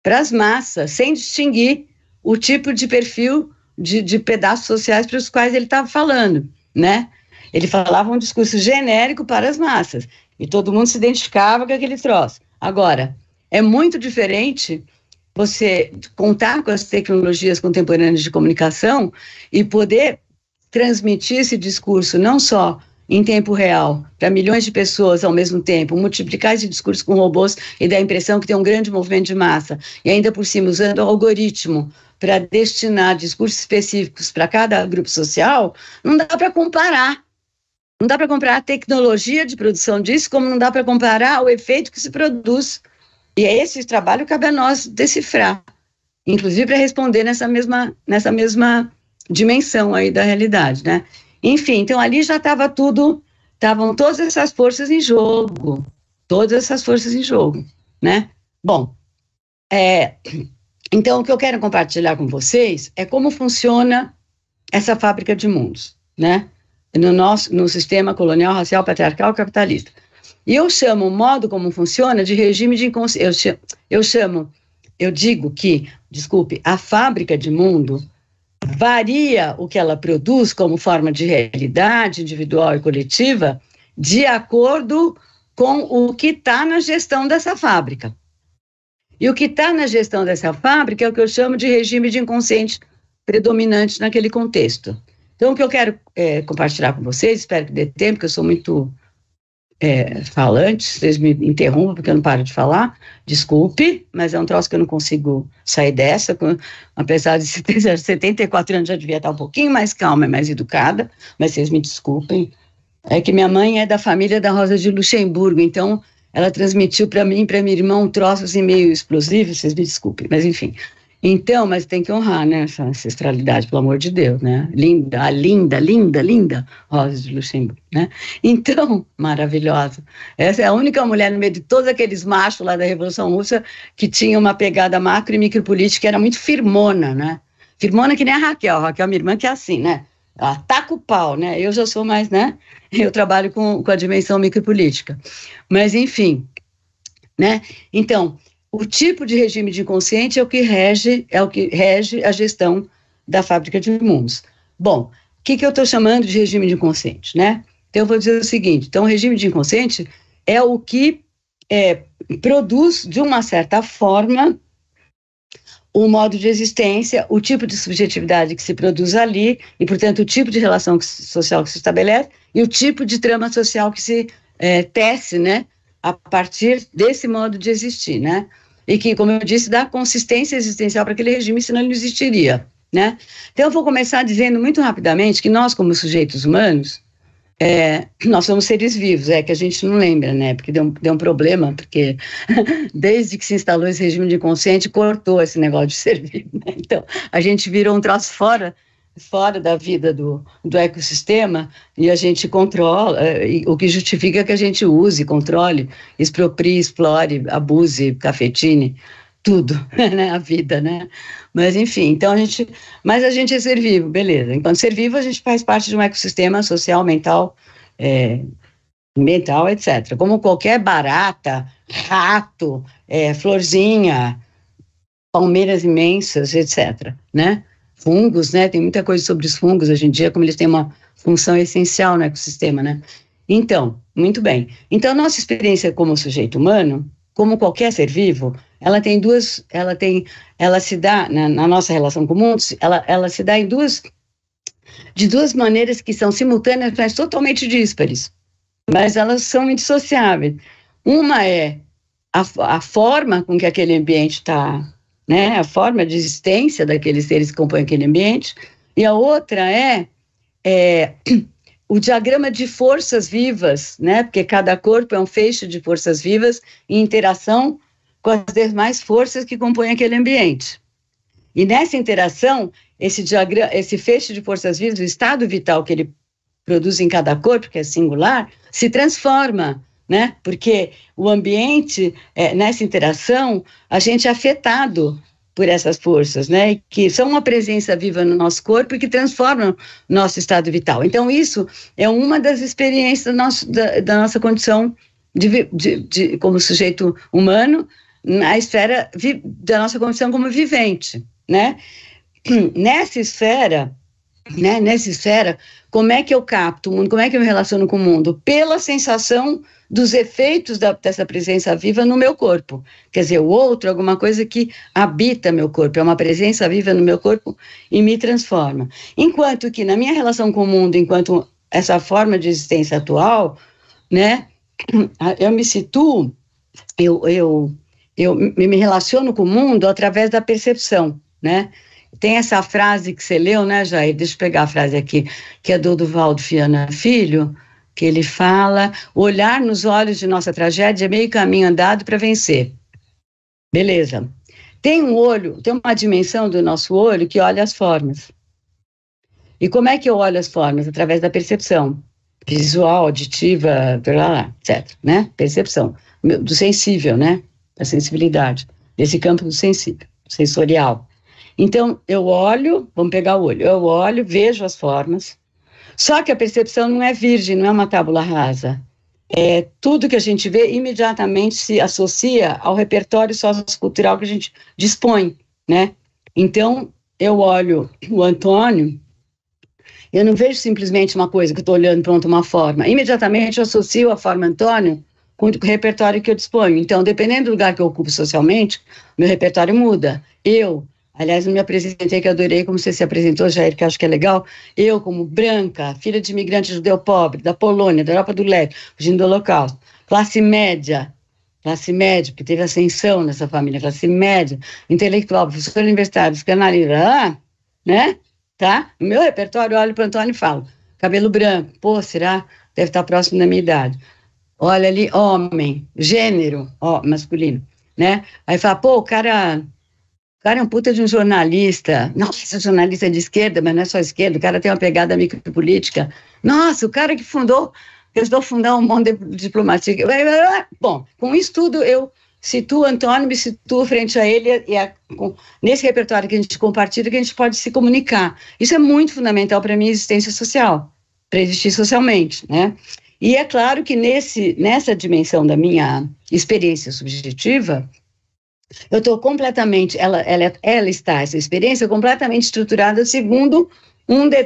C: para as massas, sem distinguir o tipo de perfil de pedaços sociais para os quais ele estava falando, né? Ele falava um discurso genérico para as massas, e todo mundo se identificava com aquele troço. Agora, é muito diferente você contar com as tecnologias contemporâneas de comunicação e poder transmitir esse discurso não só em tempo real, para milhões de pessoas ao mesmo tempo, multiplicar esse discurso com robôs e dar a impressão que tem um grande movimento de massa, e ainda por cima usando o algoritmo para destinar discursos específicos para cada grupo social, não dá para comparar. Não dá para comparar a tecnologia de produção disso, como não dá para comparar o efeito que se produz. E esse trabalho cabe a nós decifrar, inclusive para responder nessa mesma dimensão aí da realidade, né? Enfim, então ali já estava estavam todas essas forças em jogo, né? Bom, então o que eu quero compartilhar com vocês é como funciona essa fábrica de mundos, né? No sistema colonial, racial, patriarcal, capitalista. E eu chamo o modo como funciona de regime de inconsciência. Eu digo que, a fábrica de mundo varia o que ela produz como forma de realidade individual e coletiva de acordo com o que está na gestão dessa fábrica. E o que está na gestão dessa fábrica é o que eu chamo de regime de inconsciente predominante naquele contexto. Então, o que eu quero compartilhar com vocês, espero que dê tempo, porque eu sou muito falante, vocês me interrompam porque eu não paro de falar, desculpe, mas é um troço que eu não consigo sair dessa, apesar de 74 anos já devia estar um pouquinho mais calma e mais educada, mas vocês me desculpem. É que minha mãe é da família da Rosa de Luxemburgo, então ela transmitiu para mim e para minha irmã um troço assim meio explosivo, vocês me desculpem, mas enfim. Então, mas tem que honrar, né, essa ancestralidade, pelo amor de Deus, né? Linda Rosa de Luxemburgo, né? Então, maravilhosa. Essa é a única mulher no meio de todos aqueles machos lá da Revolução Russa que tinha uma pegada macro e micropolítica que era muito firmona, né? Firmona que nem a Raquel, minha irmã, que é assim, né? Ela taca o pau, né? Eu já sou mais, né? Eu trabalho com a dimensão micropolítica. Mas, enfim, né? Então, o tipo de regime de inconsciente é o que rege a gestão da fábrica de mundos. Bom, o que eu estou chamando de regime de inconsciente, né? Então, eu vou dizer o seguinte, então, o regime de inconsciente é o que produz, de uma certa forma, o modo de existência, o tipo de subjetividade que se produz ali, e, portanto, o tipo de relação social que se estabelece, e o tipo de trama social que se tece, né? A partir desse modo de existir, né? E que, como eu disse, dá consistência existencial para aquele regime, senão ele não existiria, né? Então, eu vou começar dizendo muito rapidamente que nós, como sujeitos humanos, nós somos seres vivos, que a gente não lembra, né? Porque deu um problema, porque desde que se instalou esse regime de inconsciente, cortou esse negócio de ser vivo, né? Então, a gente virou um troço fora da vida do ecossistema, e a gente controla, o que justifica que a gente use, controle, exproprie, explore, abuse, cafetine, tudo, né, a vida, né? Mas, enfim, então a gente é ser vivo, beleza. Enquanto ser vivo, a gente faz parte de um ecossistema social, mental, ambiental, etc. Como qualquer barata, rato, florzinha, palmeiras imensas, etc., né? Fungos, né? Tem muita coisa sobre os fungos hoje em dia, como eles têm uma função essencial no ecossistema, né? Então, muito bem. Então, nossa experiência como sujeito humano, como qualquer ser vivo, ela se dá, na nossa relação com o mundo, ela se dá de duas maneiras que são simultâneas, mas totalmente díspares. Mas elas são indissociáveis. Uma é a forma com que aquele ambiente está, né, a forma de existência daqueles seres que compõem aquele ambiente, e a outra é o diagrama de forças vivas, né, porque cada corpo é um feixe de forças vivas em interação com as demais forças que compõem aquele ambiente. E nessa interação, esse feixe de forças vivas, o estado vital que ele produz em cada corpo, que é singular, se transforma, né? Porque o ambiente, nessa interação, a gente é afetado por essas forças, né? Que são uma presença viva no nosso corpo e que transformam o nosso estado vital. Então, isso é uma das experiências da nossa condição como sujeito humano na esfera da nossa condição como vivente, né? Nessa esfera, como é que eu capto o mundo, como é que eu me relaciono com o mundo? Pela sensação dos efeitos dessa presença viva no meu corpo. Quer dizer, o outro é alguma coisa que habita meu corpo, é uma presença viva no meu corpo e me transforma. Enquanto que na minha relação com o mundo, enquanto essa forma de existência atual, né, eu me situo, eu me relaciono com o mundo através da percepção, né? tem essa frase que você leu, né, Jair? Deixa eu pegar a frase aqui, que é do Duvaldo Fiana Filho, que ele fala: olhar nos olhos de nossa tragédia é meio caminho andado para vencer. Beleza. Tem um olho, tem uma dimensão do nosso olho que olha as formas. E como é que eu olho as formas? Através da percepção visual, auditiva, etc., né? Percepção do sensível, né? Da sensibilidade, desse campo do sensível, sensorial. Então, eu olho, vamos pegar o olho, eu olho, vejo as formas, só que a percepção não é virgem, não é uma tábula rasa. Tudo que a gente vê imediatamente se associa ao repertório sociocultural que a gente dispõe, né? Então, eu olho o Antônio, eu não vejo simplesmente uma coisa que eu estou olhando, pronto, uma forma. Imediatamente eu associo a forma Antônio com o repertório que eu disponho. Então, dependendo do lugar que eu ocupo socialmente, meu repertório muda. Aliás, não me apresentei, que eu adorei como você se apresentou, Jair, que eu acho que é legal. Eu, como branca, filha de imigrante judeu pobre, da Polônia, da Europa do Leste, fugindo do Holocausto, classe média, porque teve ascensão nessa família, classe média, intelectual, professor universitário, psicanalista, né? Tá? No meu repertório, eu olho para o Antônio e falo: cabelo branco, pô, será? Deve estar próximo da minha idade. Olha ali, homem, gênero, masculino, né? Aí fala: pô, o cara é um puta de um jornalista. Nossa, jornalista de esquerda, mas não é só esquerda, o cara tem uma pegada micropolítica. Nossa, o cara que ajudou a fundar um monte de diplomacia. Bom, com isso tudo eu situo o Antônio, me situo frente a ele nesse repertório que a gente compartilha, que a gente pode se comunicar. Isso é muito fundamental para a minha existência social, para existir socialmente, né? E é claro que nessa dimensão da minha experiência subjetiva, eu estou completamente, essa experiência completamente estruturada segundo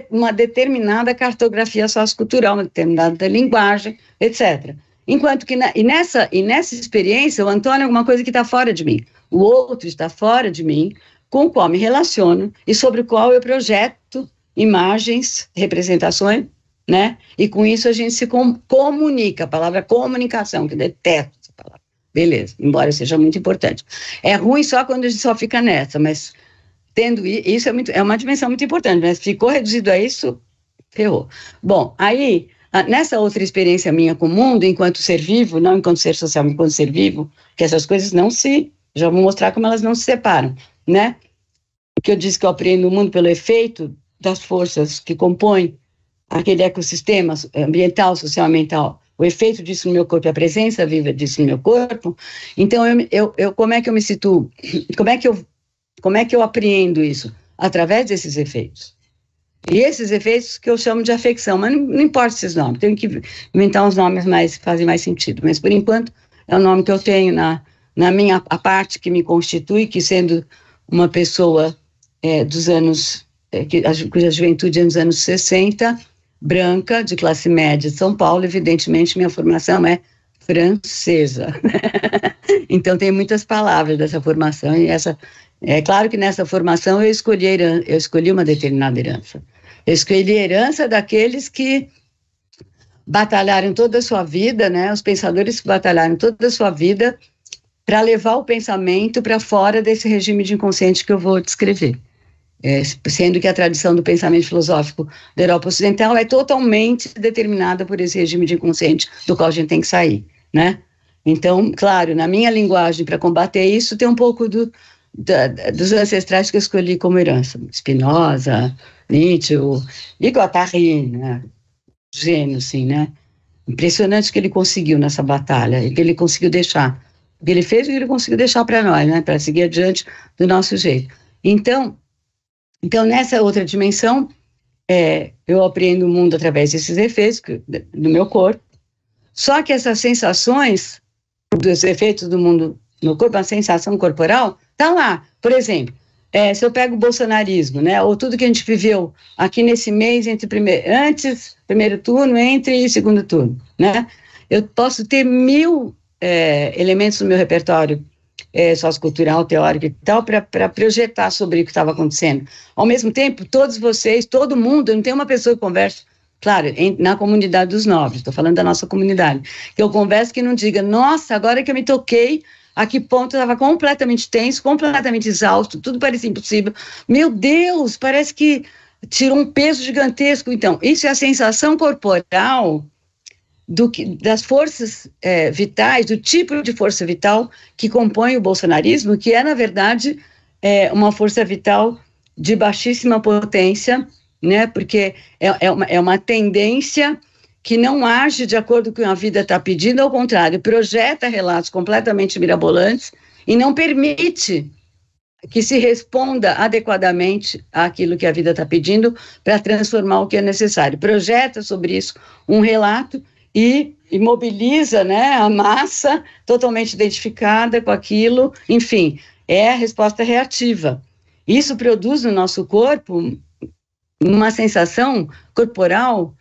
C: uma determinada cartografia sociocultural, uma determinada linguagem, etc. Enquanto que nessa experiência, o Antônio é alguma coisa que está fora de mim. O outro está fora de mim, com o qual me relaciono e sobre o qual eu projeto imagens, representações, né? E com isso a gente se comunica, a palavra comunicação, que eu detesto essa palavra. Beleza, embora seja muito importante. É ruim só quando a gente só fica nessa, mas tendo isso é uma dimensão muito importante, mas ficou reduzido a isso, ferrou. Bom, aí, nessa outra experiência minha com o mundo, enquanto ser vivo, não enquanto ser social, mas enquanto ser vivo, que essas coisas já vou mostrar como elas não se separam, né? Porque eu disse que eu apreendo o mundo pelo efeito das forças que compõem aquele ecossistema ambiental, social, mental, o efeito disso no meu corpo, a presença viva disso no meu corpo. Então, como é que eu me situo? Como é que eu apreendo isso? Através desses efeitos. E esses efeitos que eu chamo de afecção, mas não importa esses nomes, tenho que inventar uns nomes que fazem mais sentido, mas por enquanto é o nome que eu tenho a parte que me constitui, que sendo uma pessoa dos anos, cuja juventude é nos anos 60, branca, de classe média de São Paulo, evidentemente minha formação é francesa. Então tem muitas palavras dessa formação, e é claro que nessa formação eu escolhi uma determinada herança. Eu escolhi a herança daqueles que batalharam toda a sua vida, né? Os pensadores que batalharam toda a sua vida para levar o pensamento para fora desse regime de inconsciente que eu vou descrever. Sendo que a tradição do pensamento filosófico da Europa Ocidental é totalmente determinada por esse regime de inconsciente do qual a gente tem que sair, né? Então, claro, na minha linguagem, para combater isso, tem um pouco dos ancestrais que eu escolhi como herança. Spinoza, Nietzsche e Guattari, né? Gênio, sim, né? Impressionante o que ele conseguiu nessa batalha, e que ele conseguiu deixar. O que ele fez, o que ele conseguiu deixar para nós, né? Para seguir adiante do nosso jeito. Então, nessa outra dimensão, eu apreendo o mundo através desses efeitos do meu corpo, só que essas sensações dos efeitos do mundo no corpo, a sensação corporal, está lá. Por exemplo, se eu pego o bolsonarismo, né, ou tudo que a gente viveu aqui nesse mês, antes primeiro turno, entre e segundo turno, né, eu posso ter 1000 elementos no meu repertório sociocultural, teórico e tal, para projetar sobre o que estava acontecendo. Ao mesmo tempo, todos vocês, todo mundo, não tem uma pessoa que converse, claro, na comunidade dos nobres, estou falando da nossa comunidade, que eu converso que não diga: nossa, agora que eu me toquei a que ponto eu estava completamente tenso, completamente exausto, tudo parecia impossível. Meu Deus, parece que tirou um peso gigantesco. Então, isso é a sensação corporal das forças vitais, do tipo de força vital que compõe o bolsonarismo, que é, na verdade, uma força vital de baixíssima potência, né? Porque é uma tendência que não age de acordo com o que a vida está pedindo, ao contrário, projeta relatos completamente mirabolantes e não permite que se responda adequadamente àquilo que a vida está pedindo para transformar o que é necessário. Projeta sobre isso um relato e mobiliza, né, a massa totalmente identificada com aquilo, enfim, é a resposta reativa. Isso produz no nosso corpo uma sensação corporal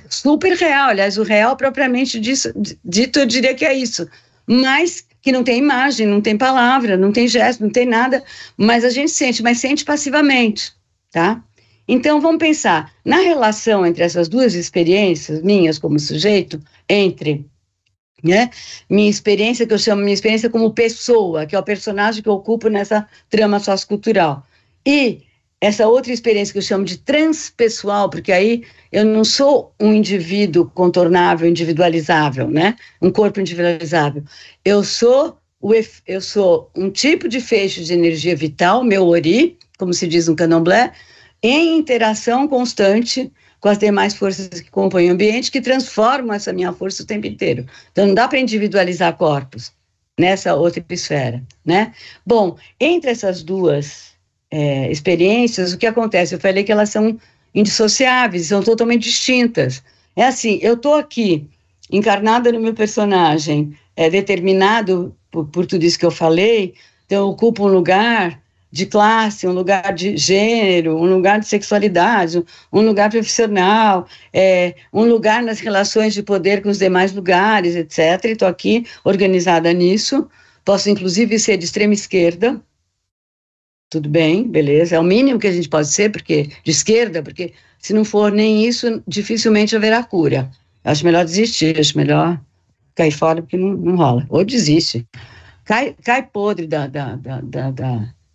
C: super real, aliás, o real propriamente dito, eu diria que é isso, mas que não tem imagem, não tem palavra, não tem gesto, não tem nada, mas a gente sente, mas sente passivamente, tá? Então, vamos pensar na relação entre essas duas experiências minhas como sujeito, entre, né, minha experiência, que eu chamo minha experiência como pessoa, que é o personagem que eu ocupo nessa trama sociocultural, e essa outra experiência que eu chamo de transpessoal, porque aí eu não sou um indivíduo contornável, individualizável, né? Um corpo individualizável. Eu sou um tipo de feixe de energia vital, meu ori, como se diz no candomblé, em interação constante com as demais forças que compõem o ambiente, que transformam essa minha força o tempo inteiro. Então, não dá para individualizar corpos nessa outra esfera, né? Bom, entre essas duas experiências, o que acontece? Eu falei que elas são indissociáveis, são totalmente distintas. É assim, eu estou aqui, encarnada no meu personagem, determinado por tudo isso que eu falei, então eu ocupo um lugar de classe, um lugar de gênero, um lugar de sexualidade, um lugar profissional, um lugar nas relações de poder com os demais lugares, etc. E estou aqui organizada nisso, posso inclusive ser de extrema esquerda, tudo bem, beleza, é o mínimo que a gente pode ser, porque de esquerda, porque se não for nem isso, dificilmente haverá cura. Acho melhor desistir, acho melhor cair fora, porque não rola. Ou desiste. Cai podre da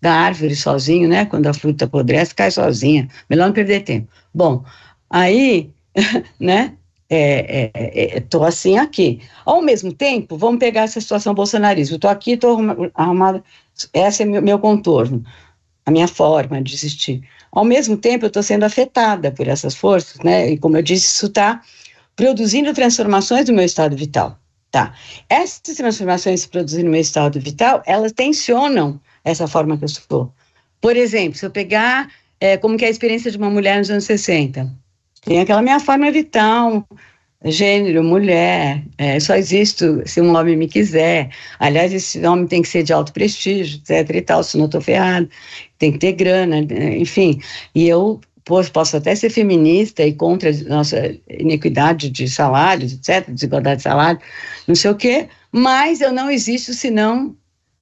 C: árvore sozinho, né? Quando a fruta apodrece, cai sozinha. Melhor não perder tempo. Bom, aí, né? Estou assim aqui. Ao mesmo tempo, vamos pegar essa situação bolsonarismo. Estou aqui, estou arrumada. Esse é meu contorno, a minha forma de existir. Ao mesmo tempo, eu estou sendo afetada por essas forças, né? E como eu disse, isso está produzindo transformações no meu estado vital. Tá. Essas transformações que produzem no meu estado vital, elas tensionam essa forma que eu sou. Por exemplo, se eu pegar como que é a experiência de uma mulher nos anos 60, tem aquela minha forma vital, gênero, mulher, só existo se um homem me quiser, aliás, esse homem tem que ser de alto prestígio, etc e tal, senão eu estou ferrado, tem que ter grana, enfim, e eu posso até ser feminista e contra a nossa inequidade de salários, etc, desigualdade de salário, não sei o quê, mas eu não existo senão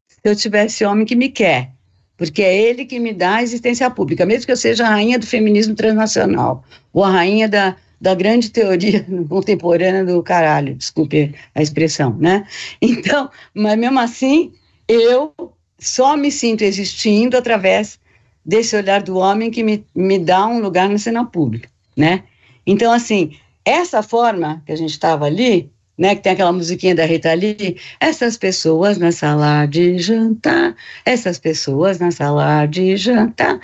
C: se eu tivesse homem que me quer, porque é ele que me dá a existência pública, mesmo que eu seja a rainha do feminismo transnacional, ou a rainha da grande teoria contemporânea do caralho, desculpe a expressão, né? Então, mas mesmo assim, eu só me sinto existindo através desse olhar do homem que me dá um lugar na cena pública, né? Então, assim, essa forma que a gente estava ali, né, que tem aquela musiquinha da Rita Lee, essas pessoas na sala de jantar, essas pessoas na sala de jantar,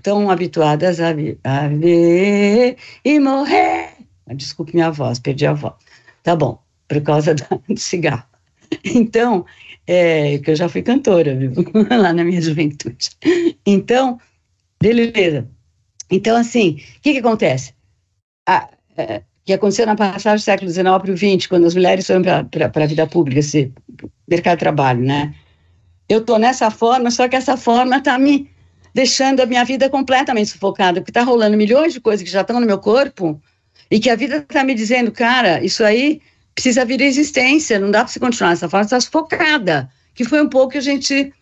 C: tão habituadas a ver e morrer. Desculpe minha voz, perdi a voz. Tá bom, por causa do cigarro. Então, que eu já fui cantora, viu? Lá na minha juventude. Então, beleza. Então, assim, o que acontece? Que aconteceu na passagem do século XIX para o XX, quando as mulheres foram para a vida pública, esse mercado de trabalho, né? Eu estou nessa forma, só que essa forma está me deixando a minha vida completamente sufocada, porque está rolando milhões de coisas que já estão no meu corpo e que a vida está me dizendo, cara, isso aí precisa vir à existência, não dá para você continuar dessa forma, está sufocada, que foi um pouco que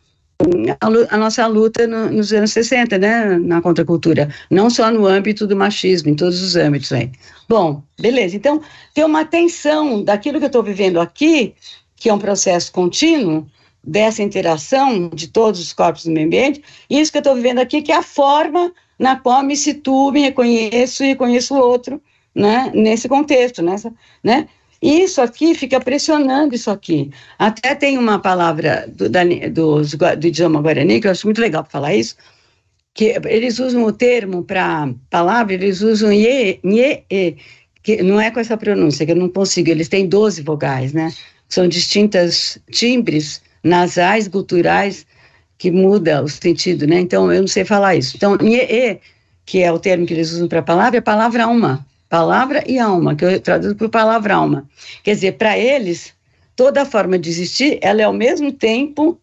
C: a nossa luta nos anos 60, né, na contracultura, não só no âmbito do machismo, em todos os âmbitos aí. Bom, beleza, então tem uma tensão daquilo que eu estou vivendo aqui, que é um processo contínuo dessa interação de todos os corpos do meio ambiente, isso que eu estou vivendo aqui, que é a forma na qual me situo, me reconheço e reconheço o outro, né, nesse contexto, né? Isso aqui fica pressionando isso aqui. Até tem uma palavra do idioma guarani, que eu acho muito legal para falar isso, que eles usam o termo para palavra, eles usam ie, que não é com essa pronúncia, que eu não consigo, eles têm 12 vogais, né? São distintas timbres nasais, guturais, que muda o sentido, né? Então, eu não sei falar isso. Então, ie, que é o termo que eles usam para palavra, é palavra alma. Palavra e alma, que eu traduzo por palavra alma. Quer dizer, para eles, toda forma de existir, ela é ao mesmo tempo,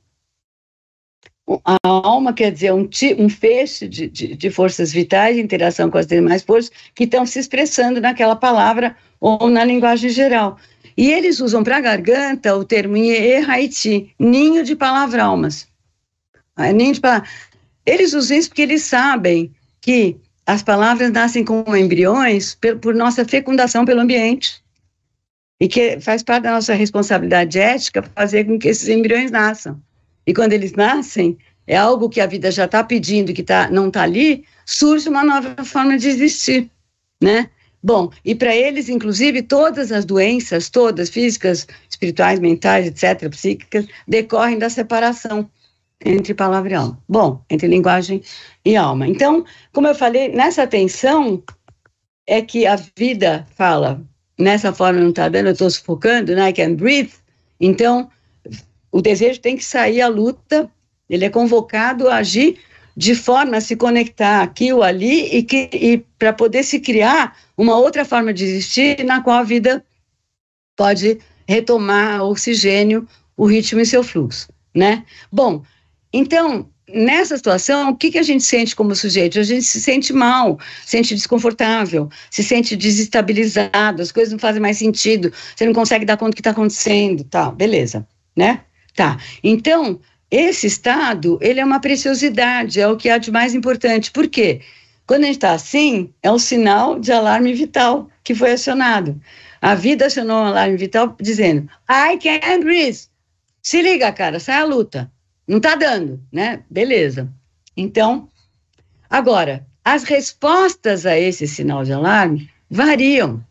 C: a alma quer dizer um feixe de forças vitais, de interação com as demais forças, que estão se expressando naquela palavra ou na linguagem geral. E eles usam para a garganta o termo Haiti, ninho de palavra-almas. Eles usam isso porque eles sabem que as palavras nascem como embriões por nossa fecundação pelo ambiente. E que faz parte da nossa responsabilidade ética fazer com que esses embriões nasçam. E quando eles nascem, é algo que a vida já está pedindo, que não está ali, surge uma nova forma de existir, né? Bom, e para eles, inclusive, todas as doenças, todas, físicas, espirituais, mentais, etc., psíquicas, decorrem da separação entre palavra e alma. Bom, entre linguagem e alma. Então, como eu falei, nessa tensão é que a vida fala, nessa forma não está dando, eu estou sufocando, né? I can breathe. Então, o desejo tem que sair à luta, ele é convocado a agir de forma a se conectar aqui ou ali e para poder se criar uma outra forma de existir na qual a vida pode retomar oxigênio, o ritmo e seu fluxo, né? Bom, então, nessa situação, o que a gente sente como sujeito? A gente se sente mal, se sente desconfortável, se sente desestabilizado, as coisas não fazem mais sentido, você não consegue dar conta do que está acontecendo, tá, beleza, né? Tá, então, esse estado, ele é uma preciosidade, é o que há de mais importante. Por quê? Quando a gente está assim, é um sinal de alarme vital que foi acionado. A vida acionou um alarme vital dizendo, I can't breathe. Se liga, cara, sai à luta. Não está dando, né? Beleza. Então, agora, as respostas a esse sinal de alarme variam.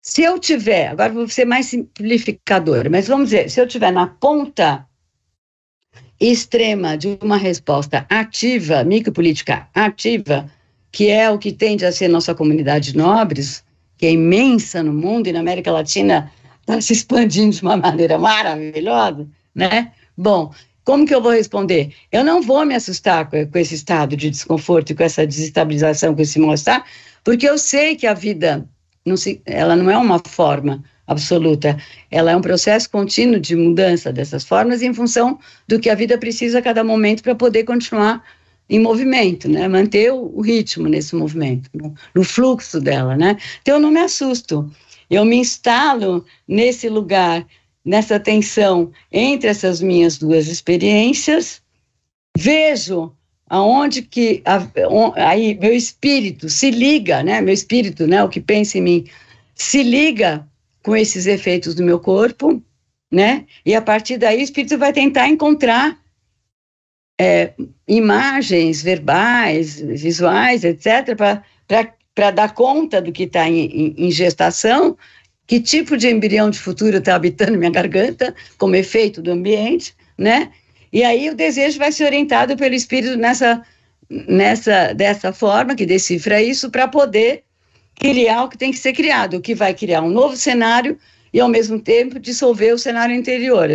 C: Se eu tiver, agora vou ser mais simplificadora, mas vamos dizer, se eu tiver na ponta extrema de uma resposta ativa, micropolítica ativa, que é o que tende a ser nossa comunidade de nobres, que é imensa no mundo e na América Latina está se expandindo de uma maneira maravilhosa, né? Bom, como que eu vou responder? Eu não vou me assustar com esse estado de desconforto e com essa desestabilização, com esse mal-estar, porque eu sei que a vida, ela não é uma forma absoluta, ela é um processo contínuo de mudança dessas formas em função do que a vida precisa a cada momento para poder continuar em movimento, né? Manter o ritmo nesse movimento, no fluxo dela, né? Então eu não me assusto, eu me instalo nesse lugar, nessa tensão entre essas minhas duas experiências, vejo aonde que aí meu espírito se liga, né? Meu espírito, né? O que pensa em mim se liga com esses efeitos do meu corpo, né? E a partir daí o espírito vai tentar encontrar imagens verbais, visuais, etc., para dar conta do que está em gestação, que tipo de embrião de futuro está habitando minha garganta, como efeito do ambiente, né? E aí o desejo vai ser orientado pelo espírito dessa forma, que decifra isso, para poder criar o que tem que ser criado, o que vai criar um novo cenário e, ao mesmo tempo, dissolver o cenário anterior,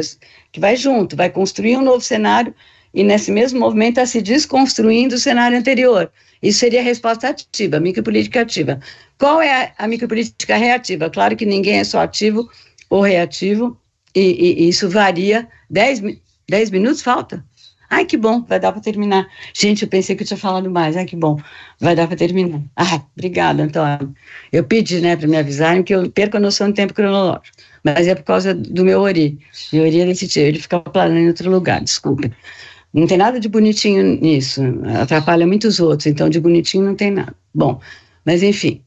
C: que vai junto, vai construir um novo cenário e, nesse mesmo movimento, está se desconstruindo o cenário anterior. Isso seria a resposta ativa, a micropolítica ativa. Qual é a micropolítica reativa? Claro que ninguém é só ativo ou reativo, e isso varia. 10 minutos falta? Ai, que bom, vai dar para terminar. Gente, eu pensei que eu tinha falado mais. Ai, que bom, vai dar para terminar. Ah, obrigada, Antônio. Eu pedi, né, para me avisarem que eu perco a noção do tempo cronológico. Mas é por causa do meu ori. Meu ori é desse tipo, ele fica planando em outro lugar, desculpa. Não tem nada de bonitinho nisso, atrapalha muitos outros, então de bonitinho não tem nada. Bom, mas enfim,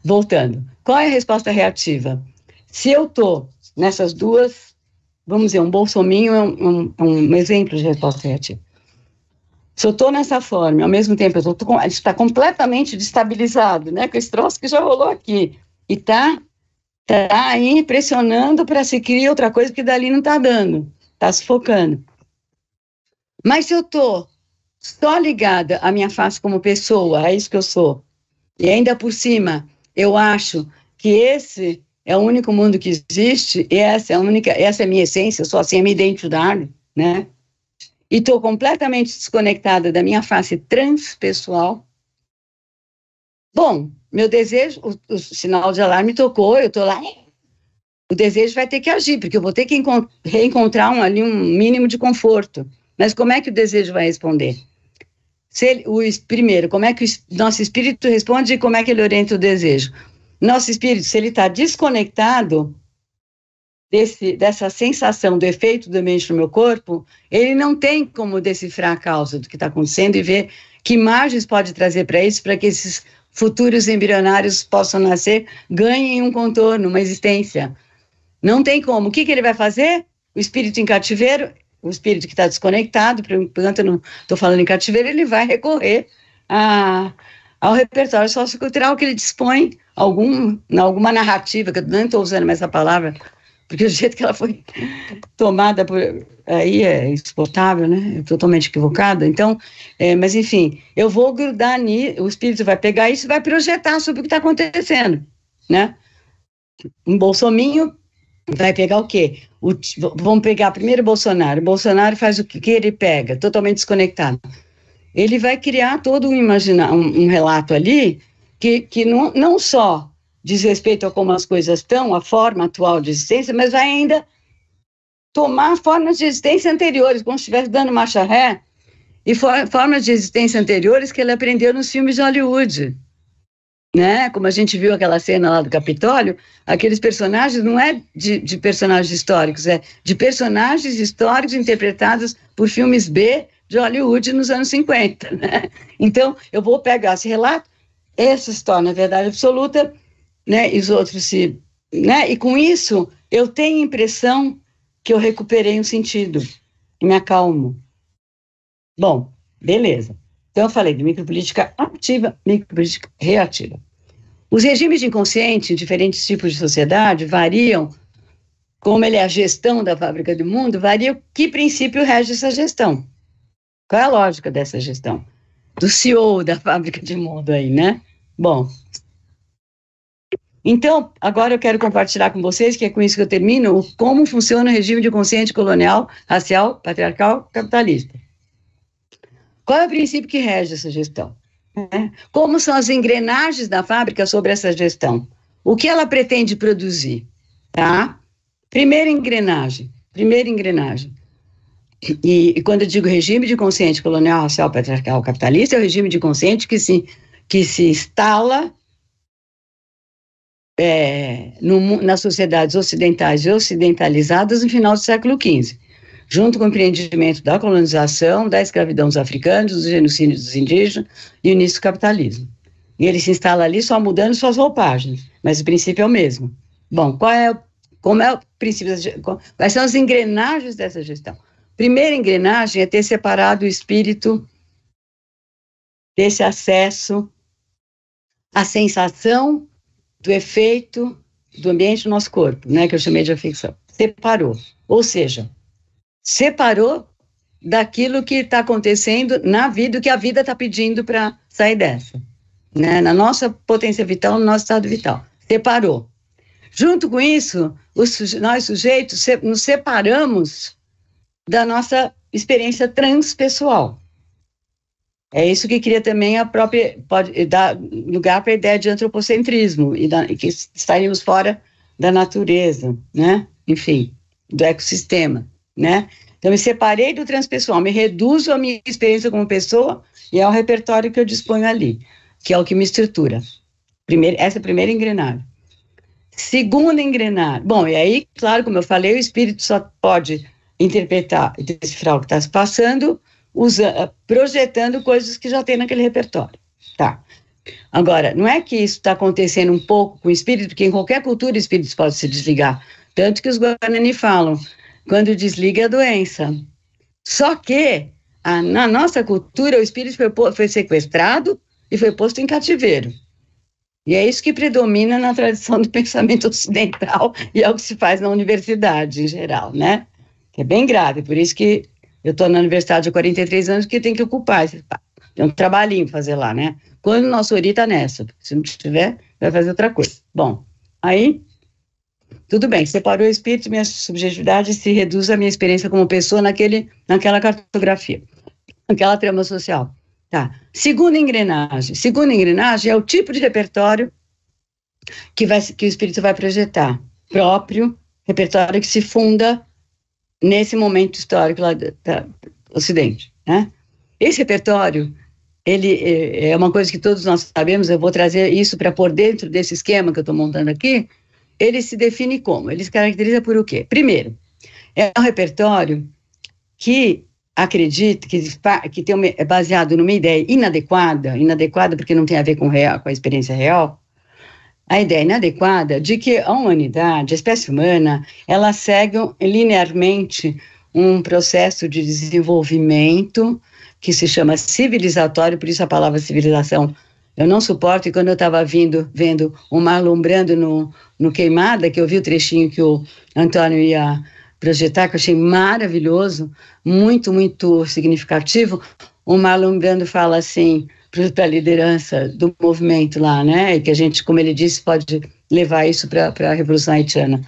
C: voltando. Qual é a resposta reativa? Se eu estou nessas duas, vamos dizer, um bolsominho é um exemplo de resposta reativa. Se eu estou nessa forma, ao mesmo tempo, a gente está completamente destabilizado, né, com esse troço que já rolou aqui, e está aí pressionando para se criar outra coisa, porque dali não está dando, está sufocando. Mas se eu estou só ligada à minha face como pessoa, é isso que eu sou, e ainda por cima, eu acho que esse é o único mundo que existe, e essa é a minha essência, eu sou assim, a minha identidade, né? E estou completamente desconectada da minha face transpessoal. Bom, meu desejo, o sinal de alarme tocou, eu estou lá, o desejo vai ter que agir, porque eu vou ter que reencontrar um mínimo de conforto. Mas como é que o desejo vai responder? Primeiro, como é que o nosso espírito responde e como é que ele orienta o desejo? Nosso espírito, se ele está desconectado dessa sensação do efeito do ambiente no meu corpo, ele não tem como decifrar a causa do que está acontecendo e ver que imagens pode trazer para isso, para que esses futuros embrionários possam nascer, ganhem um contorno, uma existência. Não tem como. O que ele vai fazer? O espírito em cativeiro, o espírito que está desconectado, portanto eu não estou falando em cativeiro, ele vai recorrer ao repertório sociocultural que ele dispõe, alguma narrativa, que eu não estou usando mais essa palavra, porque o jeito que ela foi tomada aí é exportável, né? É totalmente equivocada. Então, mas enfim, eu vou grudar nisso, o espírito vai pegar isso e vai projetar sobre o que está acontecendo, né? Um bolsominho vai pegar o quê? Vamos pegar primeiro o Bolsonaro. O Bolsonaro faz o que ele pega, totalmente desconectado. Ele vai criar todo um relato ali que não só diz respeito a como as coisas estão, a forma atual de existência, mas vai ainda tomar formas de existência anteriores, como se estivesse dando marcha ré, e formas de existência anteriores que ele aprendeu nos filmes de Hollywood, né? Como a gente viu aquela cena lá do Capitólio, aqueles personagens não é de personagens históricos, é de personagens históricos interpretados por filmes B de Hollywood nos anos 50, né? Então, eu vou pegar esse relato, essa história na verdade absoluta, né, e os outros né, e com isso eu tenho a impressão que eu recuperei um sentido e me acalmo. Bom, beleza. Então eu falei de micropolítica ativa, micropolítica reativa. Os regimes de inconsciente em diferentes tipos de sociedade variam, como ele é a gestão da fábrica do mundo, varia que princípio rege essa gestão. Qual é a lógica dessa gestão? Do CEO da fábrica de mundo aí, né? Bom, então, agora eu quero compartilhar com vocês, que é com isso que eu termino, como funciona o regime de consciente colonial, racial, patriarcal, capitalista. Qual é o princípio que rege essa gestão? Como são as engrenagens da fábrica sobre essa gestão? O que ela pretende produzir? Tá? Primeira engrenagem. E quando eu digo regime de consciente colonial, racial, patriarcal, capitalista, é o regime de consciente que se instala nas sociedades ocidentais e ocidentalizadas no final do século XV, junto com o empreendimento da colonização, da escravidão dos africanos, do genocídio dos indígenas e o início do capitalismo. E ele se instala ali só mudando suas roupagens, mas o princípio é o mesmo. Bom, como é o princípio, quais são as engrenagens dessa gestão? Primeira engrenagem é ter separado o espírito desse acesso à sensação do efeito do ambiente do nosso corpo, né, que eu chamei de afecção. Separou. Ou seja, separou daquilo que está acontecendo na vida, o que a vida está pedindo para sair dessa, né, na nossa potência vital, no nosso estado vital. Separou. Junto com isso, nós sujeitos nos separamos da nossa experiência transpessoal. É isso que cria também pode dar lugar para a ideia de antropocentrismo, e que estaríamos fora da natureza, né? Enfim, do ecossistema, né? Então, me separei do transpessoal, me reduzo a minha experiência como pessoa e ao repertório que eu disponho ali, que é o que me estrutura. Essa é a primeira engrenagem. Segunda engrenagem. Bom, e aí, claro, como eu falei, o espírito só pode interpretar e decifrar o que está se passando projetando coisas que já tem naquele repertório. Tá. Agora, não é que isso está acontecendo um pouco com o espírito, porque em qualquer cultura espíritos podem se desligar Tanto que os Guarani falam, quando desliga a doença. Só que, na nossa cultura, o espírito foi sequestrado e foi posto em cativeiro. E é isso que predomina na tradição do pensamento ocidental e é o que se faz na universidade em geral, né? Que é bem grave, por isso que eu estou na universidade há 43 anos, que tem que ocupar, tem um trabalhinho para fazer lá, né? Quando o nosso Ori está nessa, se não tiver, vai fazer outra coisa. Bom, aí, tudo bem, separou o espírito, minha subjetividade se reduz à minha experiência como pessoa naquela cartografia, naquela trama social. Tá. Segunda engrenagem é o tipo de repertório que o espírito vai projetar, próprio repertório que se funda nesse momento histórico lá do Ocidente, né? Esse repertório, ele é uma coisa que todos nós sabemos, eu vou trazer isso para pôr dentro desse esquema que eu estou montando aqui. Ele se define como? Ele se caracteriza por o quê? Primeiro, é um repertório que acredita, que é baseado numa ideia inadequada porque não tem a ver com a experiência real, a ideia inadequada de que a humanidade, a espécie humana, ela segue linearmente um processo de desenvolvimento que se chama civilizatório, por isso a palavra civilização eu não suporto, e quando eu estava vendo o mar alumbrando no Queimada, que eu vi o trechinho que o Antônio ia projetar, que eu achei maravilhoso, muito, muito significativo, o mar alumbrando fala assim, para a liderança do movimento lá, né, e que a gente, como ele disse, pode levar isso para a Revolução Haitiana.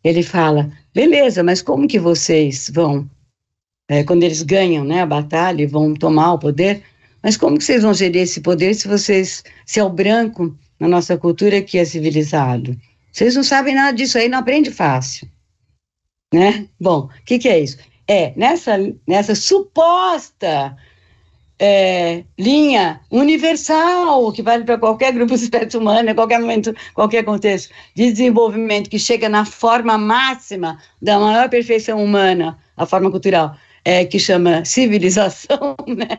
C: Ele fala, beleza, mas como que vocês vão, quando eles ganham, né, a batalha e vão tomar o poder, mas como que vocês vão gerir esse poder se é o branco na nossa cultura que é civilizado? Vocês não sabem nada disso aí, não aprende fácil, né? Bom, o que é isso? Nessa suposta linha universal, que vale para qualquer grupo de espécie humana, em qualquer momento, qualquer contexto de desenvolvimento, que chega na forma máxima da maior perfeição humana, a forma cultural, que chama civilização, né?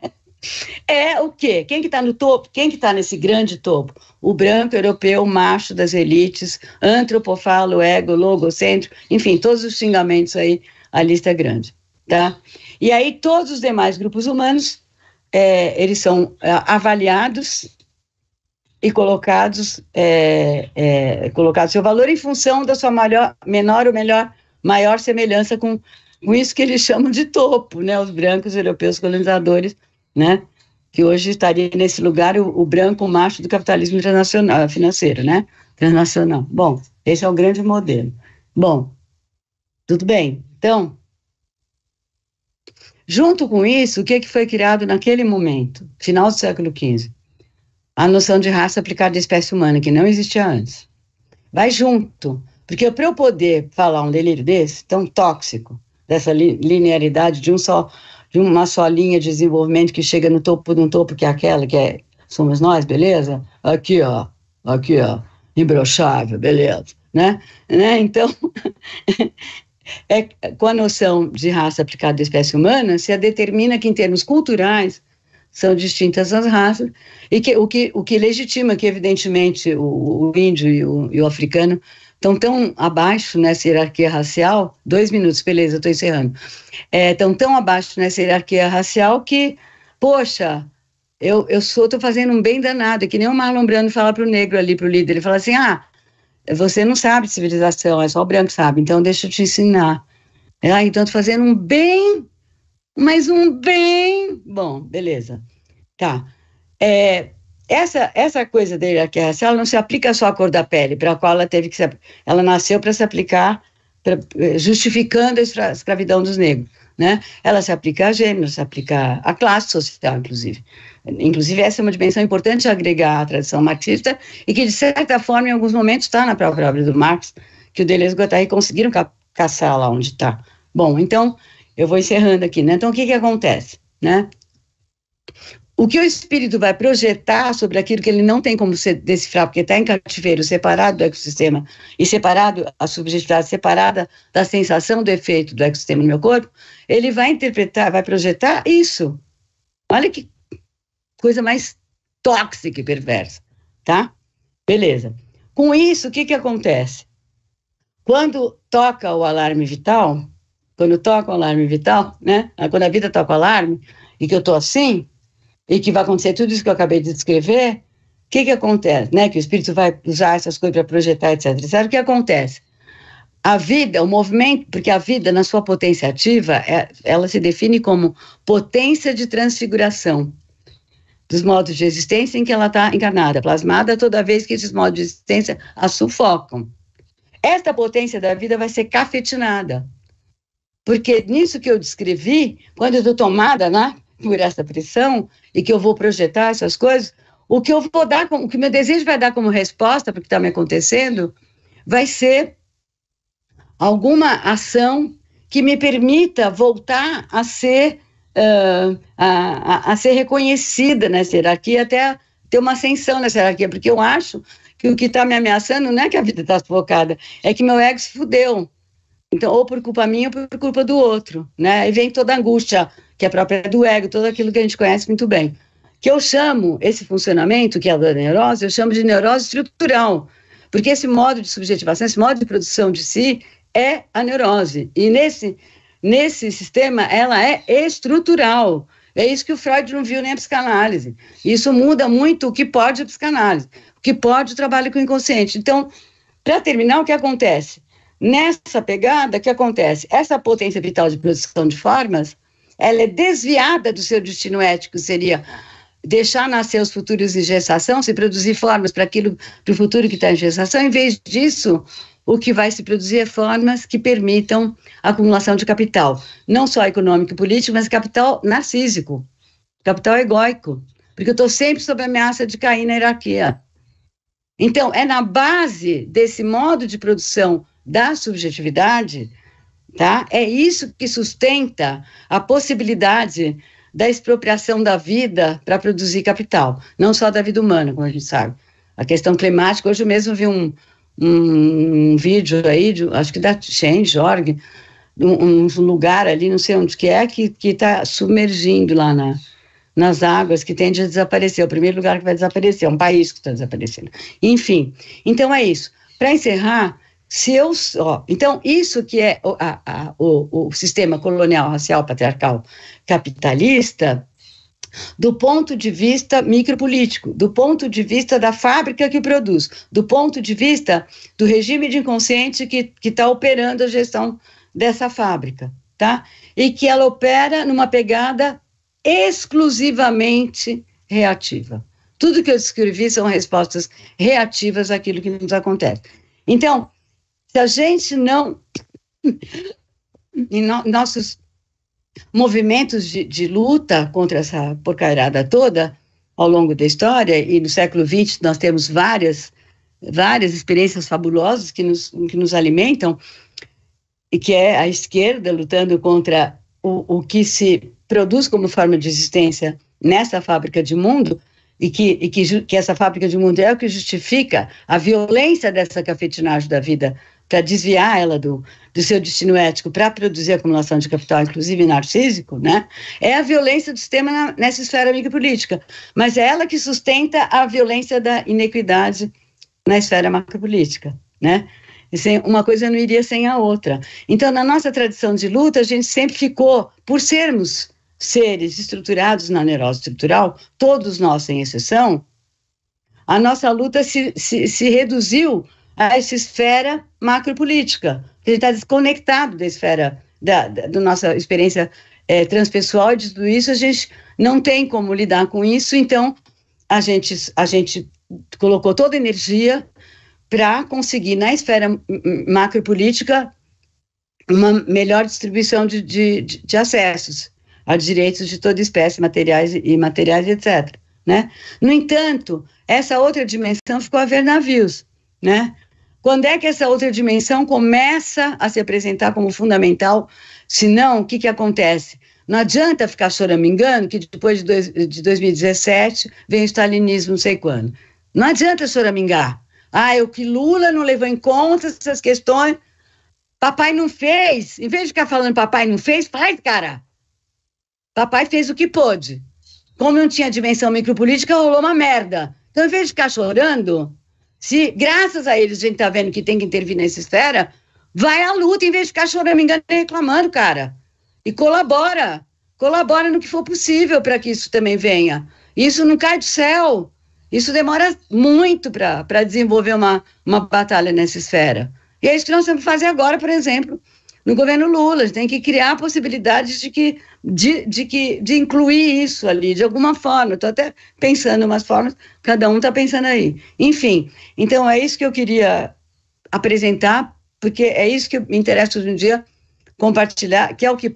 C: É o quê? Quem que está no topo? Quem que está nesse grande topo? O branco europeu, macho das elites, antropofalo, ego, logocêntrico, enfim, todos os xingamentos aí, a lista é grande, tá? E aí todos os demais grupos humanos, eles são avaliados e colocados seu valor em função da sua maior semelhança com isso que eles chamam de topo, né? Os brancos europeus colonizadores, né, que hoje estaria nesse lugar o branco macho do capitalismo internacional, financeiro, né, internacional. Bom, esse é o grande modelo. Bom, tudo bem. Então, junto com isso, o que foi criado naquele momento, final do século XV? A noção de raça aplicada à espécie humana, que não existia antes. Vai junto, porque para eu poder falar um delírio desse, tão tóxico, dessa linearidade de uma só linha de desenvolvimento que chega no topo de um topo que é aquela que somos nós, beleza? Aqui, ó, imbrochável, beleza, né? Então, com a noção de raça aplicada à espécie humana, se determina que em termos culturais são distintas as raças, e o que legitima que, evidentemente, o índio e o africano estão tão abaixo nessa hierarquia racial, 2 minutos, beleza, eu estou encerrando, estão tão abaixo nessa hierarquia racial que, poxa, eu estou fazendo um bem danado, é que nem o Marlon Brando fala para o negro ali, para o líder, ele fala assim, você não sabe de civilização, é só o branco sabe, então deixa eu te ensinar. Então estou fazendo um bem, mas um bem, bom, beleza, tá, essa coisa da hierarquia racial não se aplica só à cor da pele, para a qual ela nasceu para se aplicar, justificando a escravidão dos negros, né? Ela se aplica a gênero, se aplica à classe social, inclusive. Inclusive, essa é uma dimensão importante a agregar à tradição marxista e que, de certa forma, em alguns momentos está na própria obra do Marx, que o Deleuze e o Guattari conseguiram caçar lá onde está. Bom, então, eu vou encerrando aqui, né? Então, o que acontece, né? O que o espírito vai projetar sobre aquilo que ele não tem como decifrar, porque está em cativeiro, separado do ecossistema, e separado, a subjetividade separada da sensação do efeito do ecossistema no meu corpo, ele vai interpretar, vai projetar isso. Olha que coisa mais tóxica e perversa, tá? Beleza. Com isso, o que acontece? quando toca o alarme vital, né? Quando a vida toca o alarme, e que eu estou assim, e que vai acontecer tudo isso que eu acabei de descrever, o que acontece, né? Que o espírito vai usar essas coisas para projetar, etc. Sabe o que acontece? A vida, o movimento, porque a vida, na sua potência ativa, ela se define como potência de transfiguração dos modos de existência em que ela está encarnada, plasmada toda vez que esses modos de existência a sufocam. Esta potência da vida vai ser cafetinada, porque nisso que eu descrevi, quando eu estou tomada, né, por essa pressão, e que eu vou projetar essas coisas, o que eu vou dar, o que meu desejo vai dar como resposta para o que está me acontecendo, vai ser alguma ação que me permita voltar a ser a ser reconhecida nessa hierarquia, até ter uma ascensão nessa hierarquia, porque eu acho que o que está me ameaçando não é que a vida está sufocada, é que meu ego se fudeu. Então, ou por culpa minha ou por culpa do outro, né? E vem toda a angústia, que é própria do ego, tudo aquilo que a gente conhece muito bem. Que eu chamo esse funcionamento, que é a da neurose, eu chamo de neurose estrutural, porque esse modo de subjetivação, esse modo de produção de si, é a neurose. E nesse sistema, ela é estrutural. É isso que o Freud não viu nem a psicanálise. Isso muda muito o que pode a psicanálise, o que pode o trabalho com o inconsciente. Então, para terminar, o que acontece? Nessa pegada, o que acontece? Essa potência vital de produção de formas, ela é desviada do seu destino ético, seria deixar nascer os futuros em gestação, se produzir formas para o futuro que está em gestação. Em vez disso, o que vai se produzir é formas que permitam a acumulação de capital, não só econômico e político, mas capital narcísico, capital egóico, porque eu estou sempre sob a ameaça de cair na hierarquia. Então, é na base desse modo de produção da subjetividade, tá? É isso que sustenta a possibilidade da expropriação da vida para produzir capital, não só da vida humana, como a gente sabe. A questão climática, hoje eu mesmo vi um vídeo aí, acho que da Change.org, um lugar ali, não sei onde que está submergindo lá nas águas, que tende a desaparecer, o primeiro lugar que vai desaparecer, é um país que está desaparecendo. Enfim, então é isso. Para encerrar, então isso que é o sistema colonial, racial, patriarcal, capitalista, do ponto de vista micropolítico, do ponto de vista da fábrica que produz, do ponto de vista do regime de inconsciente que está operando a gestão dessa fábrica, tá? E que ela opera numa pegada exclusivamente reativa. Tudo que eu descrevi são respostas reativas àquilo que nos acontece. Então, se a gente não... nossos movimentos de luta contra essa porcaria toda, ao longo da história, e no século XX nós temos várias experiências fabulosas que nos alimentam, e que é a esquerda lutando contra o que se produz como forma de existência nessa fábrica de mundo, e que essa fábrica de mundo é o que justifica a violência dessa cafetinagem da vida, para desviar ela do seu destino ético, para produzir acumulação de capital, inclusive narcísico, né? É a violência do sistema nessa esfera micropolítica, mas é ela que sustenta a violência da inequidade na esfera macropolítica, né? Uma coisa não iria sem a outra. Então, na nossa tradição de luta, a gente sempre ficou, por sermos seres estruturados na neurose estrutural, todos nós, sem exceção, a nossa luta se reduziu a essa esfera macropolítica. A gente está desconectado da esfera da nossa experiência transpessoal, e de tudo isso a gente não tem como lidar com isso, então a gente colocou toda a energia para conseguir, na esfera macropolítica, uma melhor distribuição de acessos a direitos de toda espécie, materiais e imateriais, etc. Né? No entanto, essa outra dimensão ficou a ver navios, né? Quando é que essa outra dimensão começa a se apresentar como fundamental? Se não, o que acontece? Não adianta ficar choramingando que depois de 2017 vem o stalinismo não sei quando. Não adianta choramingar. O que Lula não levou em conta essas questões. Papai não fez. Em vez de ficar falando papai não fez, faz, cara. Papai fez o que pôde. Como não tinha dimensão micropolítica, rolou uma merda. Então, em vez de ficar chorando... Se, graças a eles, a gente está vendo que tem que intervir nessa esfera, vai à luta em vez de ficar choramingando e reclamando, cara. E colabora no que for possível para que isso também venha. Isso não cai do céu. Isso demora muito para desenvolver uma batalha nessa esfera. E é isso que nós temos que fazer agora, por exemplo, no governo Lula. A gente tem que criar possibilidades de incluir isso ali, de alguma forma. Estou até pensando em umas formas, cada um está pensando aí. Enfim, então é isso que eu queria apresentar, porque é isso que me interessa hoje em dia, compartilhar, que é o que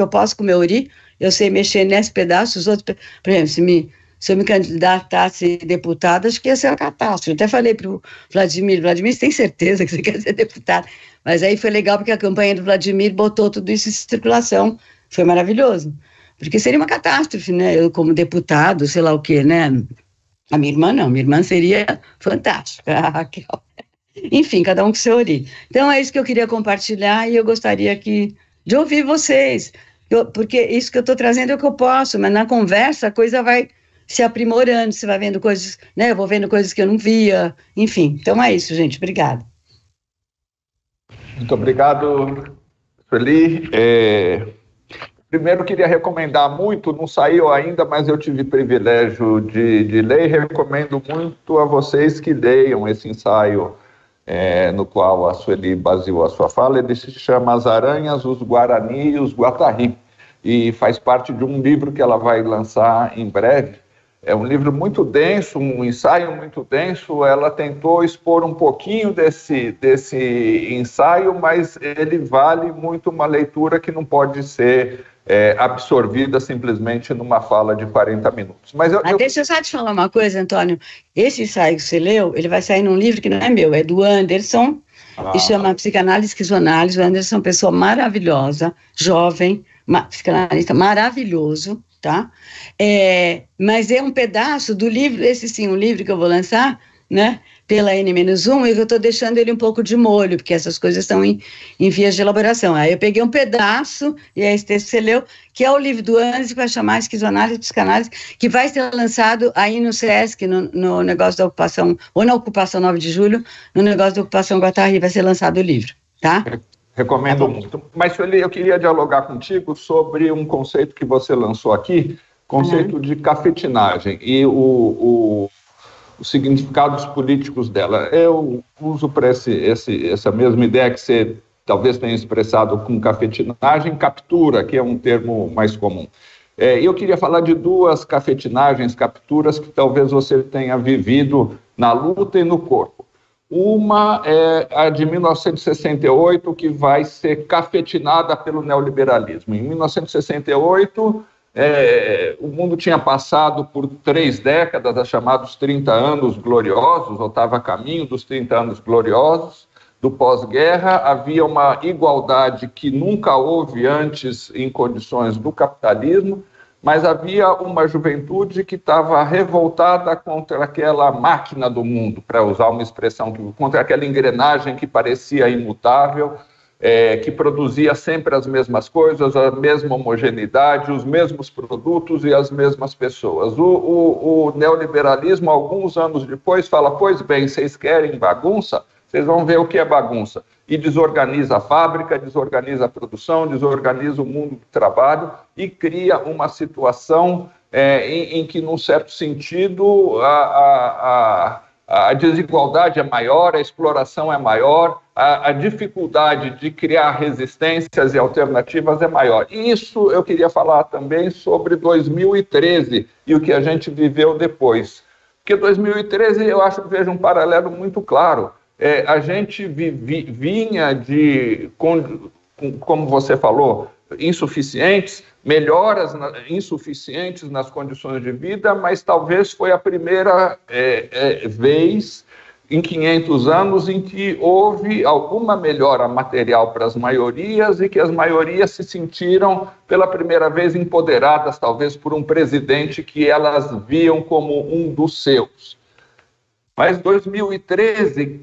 C: eu posso com o meu Uri. Eu sei mexer nesse pedaço, os outros, por exemplo, se eu me candidatasse deputada, acho que ia ser uma catástrofe. Eu até falei para o Vladimir, você tem certeza que você quer ser deputado? Mas aí foi legal porque a campanha do Vladimir botou tudo isso em circulação, foi maravilhoso. Porque seria uma catástrofe, né? Eu como deputado, sei lá o quê, né? A minha irmã não, minha irmã seria fantástica, a Raquel. Enfim, cada um com seu Uri. Então é isso que eu queria compartilhar e eu gostaria de ouvir vocês, porque isso que eu estou trazendo é o que eu posso, mas na conversa a coisa vai se aprimorando, você vai vendo coisas, né? Eu vou vendo coisas que eu não via, enfim. Então é isso, gente. Obrigada.
B: Muito obrigado, Sueli. Primeiro, queria recomendar muito, não saiu ainda, mas eu tive privilégio de ler, e recomendo muito a vocês que leiam esse ensaio no qual a Sueli baseou a sua fala. Ele se chama As Aranhas, os Guarani e os Guatari, e faz parte de um livro que ela vai lançar em breve. É um livro muito denso, um ensaio muito denso. Ela tentou expor um pouquinho desse ensaio, mas ele vale muito uma leitura que não pode ser absorvida simplesmente numa fala de 40 minutos. Mas
C: deixa eu só te falar uma coisa, Antônio. Esse ensaio que você leu, ele vai sair num livro que não é meu, é do Anderson, e chama Psicanálise e Esquizoanálise. O Anderson é uma pessoa maravilhosa, jovem, psicanalista maravilhoso, tá? Mas é um pedaço do livro, esse sim, um livro que eu vou lançar, né, pela N-1, e eu estou deixando ele um pouco de molho, porque essas coisas estão em vias de elaboração. Aí eu peguei um pedaço, e é esse texto que você leu, que é o livro do Anderson, que vai chamar Esquizoanálise e Psicanálise, que vai ser lançado aí no SESC, no negócio da ocupação, ou na ocupação 9 de julho, no negócio da ocupação Guatari, vai ser lançado o livro, tá?
B: Recomendo muito. Mas, Sueli, eu queria dialogar contigo sobre um conceito que você lançou aqui, conceito de cafetinagem e os significados políticos dela. Eu uso para essa mesma ideia que você talvez tenha expressado com cafetinagem, captura, que é um termo mais comum. Eu queria falar de duas cafetinagens, capturas, que talvez você tenha vivido na luta e no corpo. Uma é a de 1968, que vai ser cafetinada pelo neoliberalismo. Em 1968, o mundo tinha passado por 3 décadas, as chamados 30 anos gloriosos, ou estava a caminho dos 30 anos gloriosos do pós-guerra. Havia uma igualdade que nunca houve antes em condições do capitalismo, mas havia uma juventude que estava revoltada contra aquela máquina do mundo, para usar uma expressão, contra aquela engrenagem que parecia imutável, que produzia sempre as mesmas coisas, a mesma homogeneidade, os mesmos produtos e as mesmas pessoas. O neoliberalismo, alguns anos depois, fala: pois bem, vocês querem bagunça? Vocês vão ver o que é bagunça. E desorganiza a fábrica, desorganiza a produção, desorganiza o mundo do trabalho e cria uma situação em que, num certo sentido, a desigualdade é maior, a exploração é maior, a dificuldade de criar resistências e alternativas é maior. E isso eu queria falar também sobre 2013 e o que a gente viveu depois. Porque 2013 eu acho que vejo um paralelo muito claro. A gente vinha de, como você falou, insuficientes, melhoras insuficientes nas condições de vida, mas talvez foi a primeira vez em 500 anos em que houve alguma melhora material para as maiorias e que as maiorias se sentiram pela primeira vez empoderadas, talvez por um presidente que elas viam como um dos seus. Mas 2013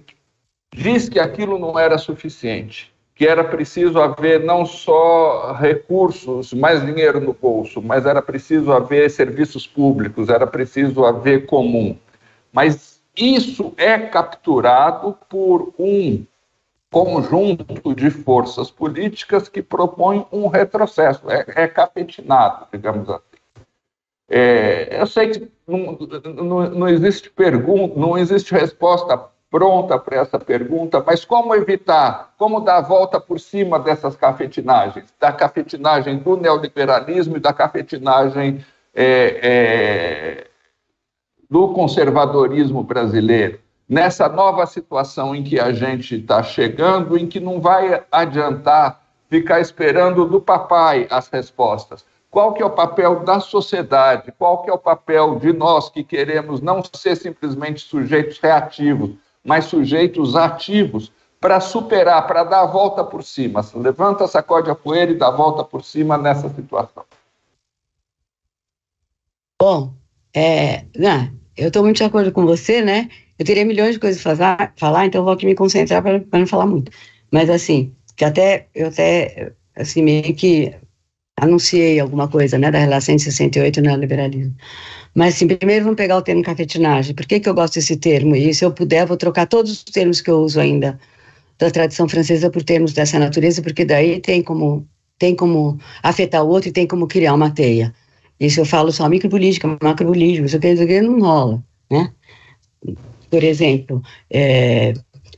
B: diz que aquilo não era suficiente, que era preciso haver não só recursos, mais dinheiro no bolso, mas era preciso haver serviços públicos, era preciso haver comum. Mas isso é capturado por um conjunto de forças políticas que propõem um retrocesso, é cafetinado, digamos assim. Eu sei que não existe pergunta, não existe resposta pronta para essa pergunta, mas como evitar, como dar a volta por cima dessas cafetinagens, da cafetinagem do neoliberalismo e da cafetinagem do conservadorismo brasileiro, nessa nova situação em que a gente está chegando, em que não vai adiantar ficar esperando do papai as respostas. Qual que é o papel da sociedade? Qual que é o papel de nós que queremos não ser simplesmente sujeitos reativos, mas sujeitos ativos, para superar, para dar a volta por cima? Levanta, sacode a poeira e dá a volta por cima nessa situação.
C: Bom, eu estou muito de acordo com você, né? Eu teria milhões de coisas para falar, então eu vou aqui me concentrar para não falar muito. Mas, assim, eu até assim, meio que anunciei alguma coisa, né, da relação de 68 no neoliberalismo. Mas, assim, primeiro vamos pegar o termo cafetinagem. Por que eu gosto desse termo? E, se eu puder, vou trocar todos os termos que eu uso ainda da tradição francesa por termos dessa natureza, porque daí tem como afetar o outro e tem como criar uma teia. E se eu falo só micropolítica, macropolítica, isso aqui não rola, né? Por exemplo,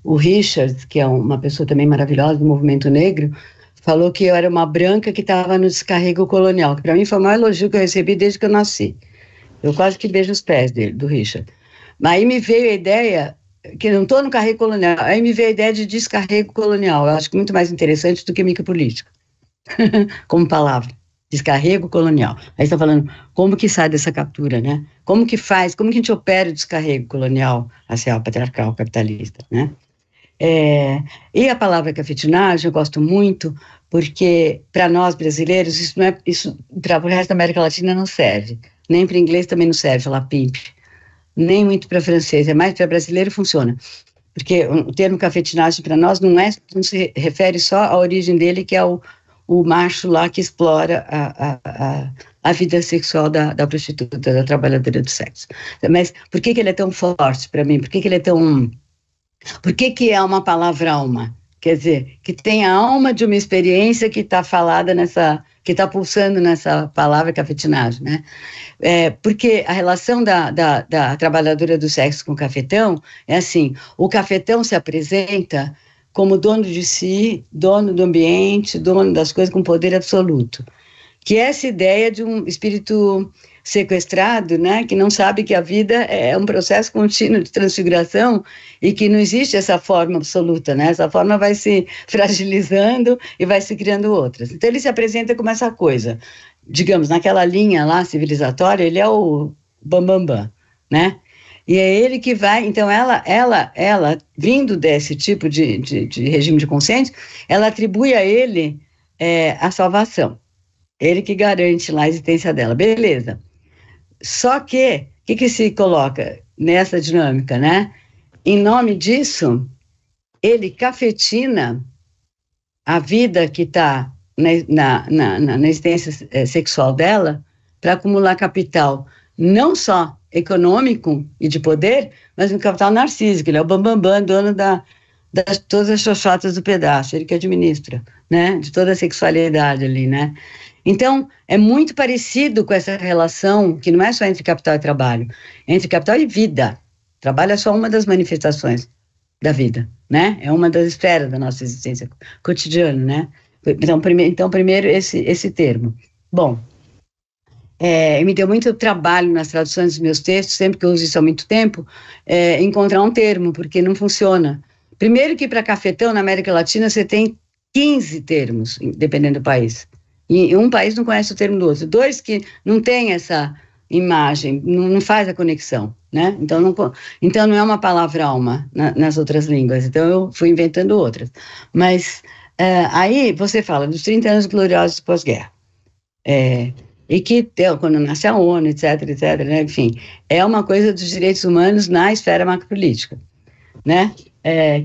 C: o Richard, que é uma pessoa também maravilhosa do movimento negro, falou que eu era uma branca que estava no descarrego colonial, que para mim foi o maior elogio que eu recebi desde que eu nasci. Eu quase que beijo os pés do Richard. Mas aí me veio a ideia, que não estou no carrego colonial, aí me veio a ideia de descarrego colonial. Eu acho que muito mais interessante do que micropolítica, como palavra. Descarrego colonial. Aí está falando como que sai dessa captura, né? Como que a gente opera o descarrego colonial racial, patriarcal, capitalista, né? E a palavra cafetinagem eu gosto muito, porque para nós brasileiros isso para o resto da América Latina não serve, nem para inglês também não serve falar pimp, nem muito para francês, é mais para brasileiro funciona, porque o termo cafetinagem para nós não se refere só à origem dele, que é o macho lá que explora a vida sexual da prostituta, da trabalhadora do sexo. Mas por que ele é tão forte para mim? Por que ele é tão... Por que é uma palavra alma? Quer dizer, que tem a alma de uma experiência que está falada que está pulsando nessa palavra cafetinagem, né? Porque a relação da trabalhadora do sexo com o cafetão é assim: o cafetão se apresenta como dono de si, dono do ambiente, dono das coisas, com poder absoluto. Que é essa ideia de um espírito sequestrado, né, que não sabe que a vida é um processo contínuo de transfiguração e que não existe essa forma absoluta, né? Essa forma vai se fragilizando e vai se criando outras. Então ele se apresenta como essa coisa, digamos, naquela linha lá civilizatória, ele é o bambambam, né? E é ele que vai, então ela vindo desse tipo de regime de consciência, ela atribui a ele a salvação. Ele que garante lá a existência dela, beleza. Só que, o que se coloca nessa dinâmica, né? Em nome disso, ele cafetina a vida que está na existência sexual dela para acumular capital, não só econômico e de poder, mas um capital narcísico. Ele é o bambambam, dono das todas as xoxotas do pedaço, ele que administra, né? De toda a sexualidade ali, né? Então, é muito parecido com essa relação, que não é só entre capital e trabalho, entre capital e vida. Trabalho é só uma das manifestações da vida, né? É uma das esferas da nossa existência cotidiana, né? Então primeiro, esse termo. Bom, me deu muito trabalho nas traduções dos meus textos, sempre que eu uso isso há muito tempo, encontrar um termo, porque não funciona. Primeiro que para cafetão, na América Latina, você tem 15 termos, dependendo do país. E um país não conhece o termo do outro. Dois que não tem essa imagem, não faz a conexão, né? Então não é uma palavra alma nas outras línguas. Então eu fui inventando outras. Mas aí você fala dos 30 anos gloriosos pós-guerra. E que quando nasce a ONU, etc, né? Enfim, é uma coisa dos direitos humanos na esfera macropolítica, né?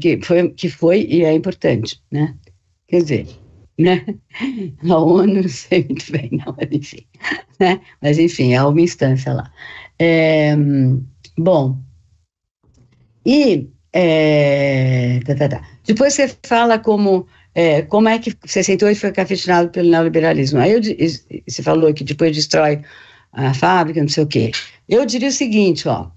C: Que foi e é importante, né? Quer dizer, né? A ONU, não sei muito bem, não, mas enfim, né? Mas enfim, é uma instância lá. Bom, e Depois você fala como é que 68 foi cafetinado pelo neoliberalismo. Aí você falou que depois destrói a fábrica, não sei o quê. Eu diria o seguinte, ó,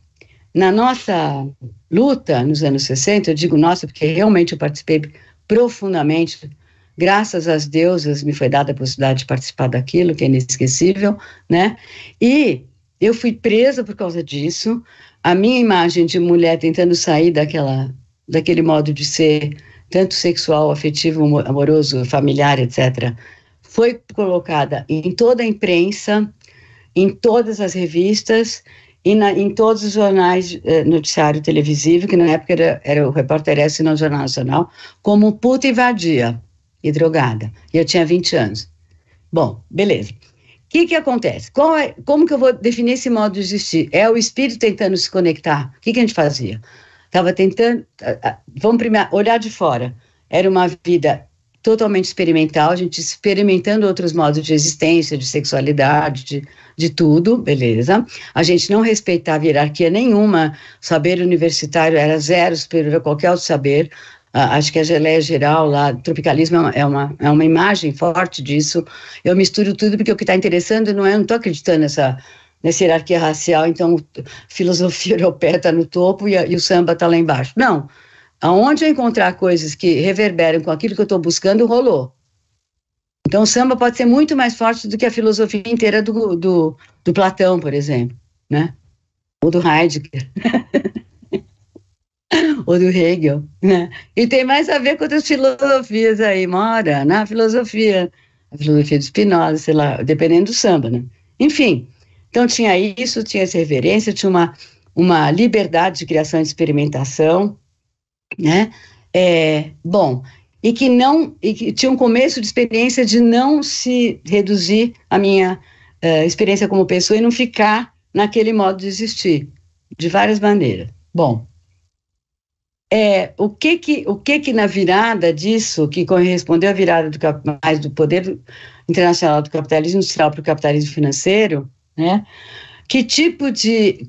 C: na nossa luta nos anos 60, eu digo nossa porque realmente eu participei profundamente, graças às deusas me foi dada a possibilidade de participar daquilo, que é inesquecível, né? E eu fui presa por causa disso. A minha imagem de mulher tentando sair daquele modo de ser, tanto sexual, afetivo, amoroso, familiar, etc., foi colocada em toda a imprensa, em todas as revistas e em todos os jornais, noticiário televisivo, que na época era o Repórter S no Jornal Nacional, como puta e vadia e drogada. E eu tinha 20 anos. Bom, beleza. O que acontece? Como que eu vou definir esse modo de existir? É o espírito tentando se conectar. O que a gente fazia? Estava tentando, vamos primeiro olhar de fora. Era uma vida totalmente experimental, a gente experimentando outros modos de existência, de sexualidade, de tudo, beleza. A gente não respeitava hierarquia nenhuma, saber universitário era zero, superior a qualquer outro saber. Acho que a geleia geral lá, tropicalismo é uma imagem forte disso. Eu misturo tudo porque o que está interessando não estou acreditando nessa hierarquia racial, então filosofia europeia está no topo e o samba está lá embaixo. Não, aonde eu encontrar coisas que reverberam com aquilo que eu estou buscando, rolou. Então o samba pode ser muito mais forte do que a filosofia inteira do Platão, por exemplo, né? Ou do Heidegger. Ou do Hegel, né? E tem mais a ver com outras filosofias aí, mora na filosofia, a filosofia de Spinoza, sei lá, dependendo do samba, né? Enfim, então tinha isso, tinha essa reverência, tinha uma liberdade de criação e de experimentação, né? Bom, e que tinha um começo de experiência de não se reduzir a minha experiência como pessoa e não ficar naquele modo de existir, de várias maneiras. Bom, o que na virada disso, que correspondeu à virada mais do poder internacional do capitalismo industrial para o capitalismo financeiro, né?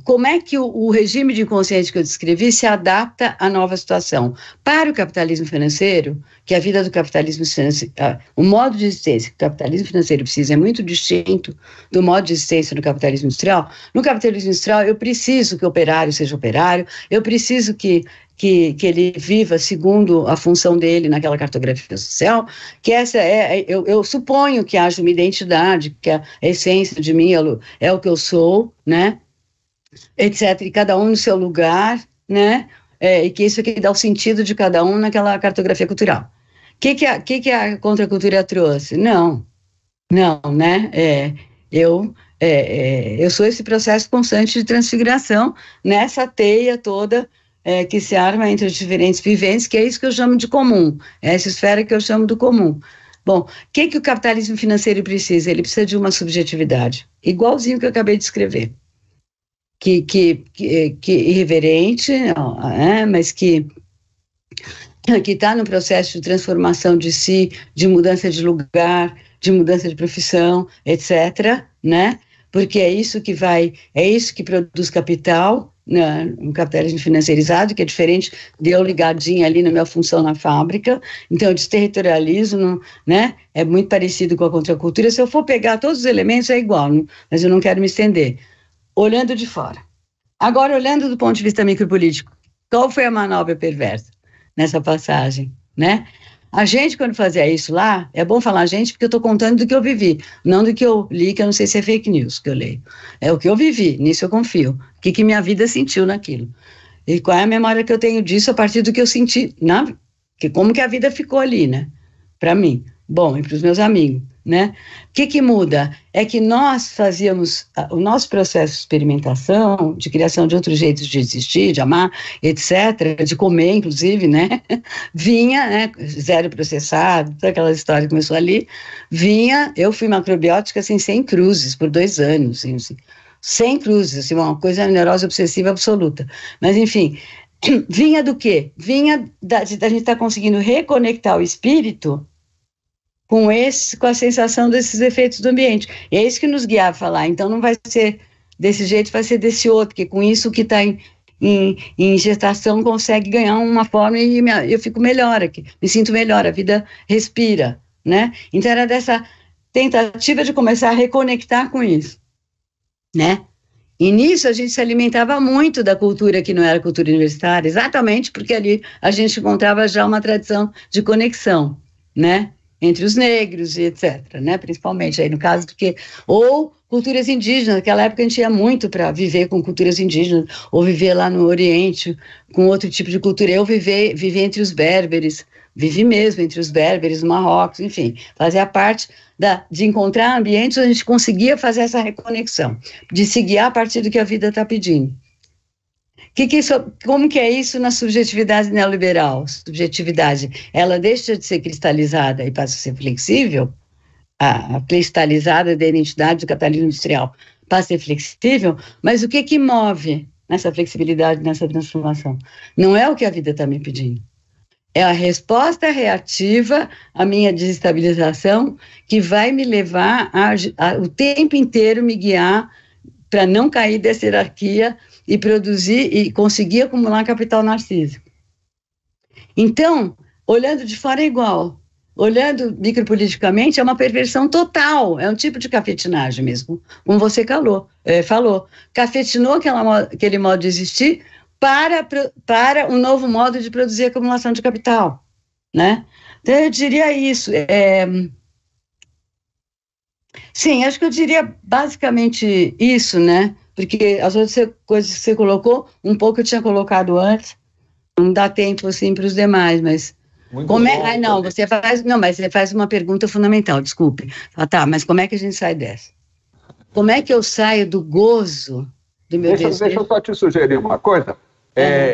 C: Como é que o regime de consciência que eu descrevi se adapta à nova situação? Para o capitalismo financeiro, que a vida do capitalismo financeiro, o modo de existência que o capitalismo financeiro precisa é muito distinto do modo de existência do capitalismo industrial. No capitalismo industrial, eu preciso que o operário seja operário, eu preciso que ele viva segundo a função dele naquela cartografia social, que essa eu suponho que haja uma identidade, que a essência de mim é o que eu sou, né, etc., e cada um no seu lugar, né, e que isso aqui dá o sentido de cada um naquela cartografia cultural. O que a contracultura trouxe? Não, né, eu sou esse processo constante de transfiguração nessa teia toda que se arma entre os diferentes viventes, que é isso que eu chamo de comum, é essa esfera que eu chamo do comum. Bom, o que o capitalismo financeiro precisa? Ele precisa de uma subjetividade, igualzinho que eu acabei de escrever, que irreverente, mas que está no processo de transformação de si, de mudança de lugar, de mudança de profissão, etc., né? Porque é isso que produz capital, um capitalismo financeirizado, que é diferente de eu ligadinha ali na minha função na fábrica. Então, o desterritorialismo, né, é muito parecido com a contracultura. Se eu for pegar todos os elementos, é igual, mas eu não quero me estender. Olhando de fora. Agora, olhando do ponto de vista micropolítico, qual foi a manobra perversa nessa passagem, né? A gente, quando fazia isso lá, é bom falar gente, porque eu estou contando do que eu vivi, não do que eu li, que eu não sei se é fake news que eu leio. É o que eu vivi, nisso eu confio. O que minha vida sentiu naquilo. E qual é a memória que eu tenho disso a partir do que eu senti, como que a vida ficou ali, né? Para mim, bom, e para os meus amigos, né? O que muda? É que nós fazíamos o nosso processo de experimentação, de criação de outros jeitos de existir, de amar, etc., de comer, inclusive, né? Vinha, né? Zero processado, toda aquela história que começou ali, eu fui macrobiótica, assim, sem cruzes, por 2 anos, assim, sem cruzes, assim, uma coisa neurose obsessiva absoluta. Mas, enfim, vinha do quê? Vinha da gente estar conseguindo reconectar o espírito com a sensação desses efeitos do ambiente. E é isso que nos guiava a falar. Então, não vai ser desse jeito, vai ser desse outro, porque com isso o que está em gestação consegue ganhar uma forma e eu fico melhor aqui, me sinto melhor, a vida respira, né? Então era dessa tentativa de começar a reconectar com isso, né? E nisso a gente se alimentava muito da cultura que não era cultura universitária, exatamente porque ali a gente encontrava já uma tradição de conexão, né? Entre os negros e etc., né? Principalmente aí no caso do que... Ou culturas indígenas, naquela época a gente ia muito para viver com culturas indígenas, ou viver lá no Oriente com outro tipo de cultura. Eu vivi entre os berberes, vivi mesmo entre os berberes, no Marrocos, enfim, fazia parte de encontrar ambientes onde a gente conseguia fazer essa reconexão, de se guiar a partir do que a vida está pedindo. Como que é isso na subjetividade neoliberal? Subjetividade, ela deixa de ser cristalizada e passa a ser flexível? A cristalizada da identidade do capitalismo industrial passa a ser flexível, mas o que move nessa flexibilidade, nessa transformação? Não é o que a vida está me pedindo. É a resposta reativa à minha desestabilização que vai me levar o tempo inteiro me guiar para não cair dessa hierarquia e produzir e conseguir acumular capital narcísico. Então, olhando de fora é igual. Olhando micropoliticamente, é uma perversão total, é um tipo de cafetinagem mesmo, como você falou. Cafetinou aquele modo de existir para um novo modo de produzir acumulação de capital, né? Então, eu diria isso. Sim, acho que eu diria basicamente isso, né? Porque as outras coisas que você colocou, um pouco eu tinha colocado antes, não dá tempo, assim, para os demais, mas... mas você faz uma pergunta fundamental, desculpe. Tá, mas como é que a gente sai dessa? Como é que eu saio do gozo do meu desejo?
B: Deixa eu só te sugerir uma coisa.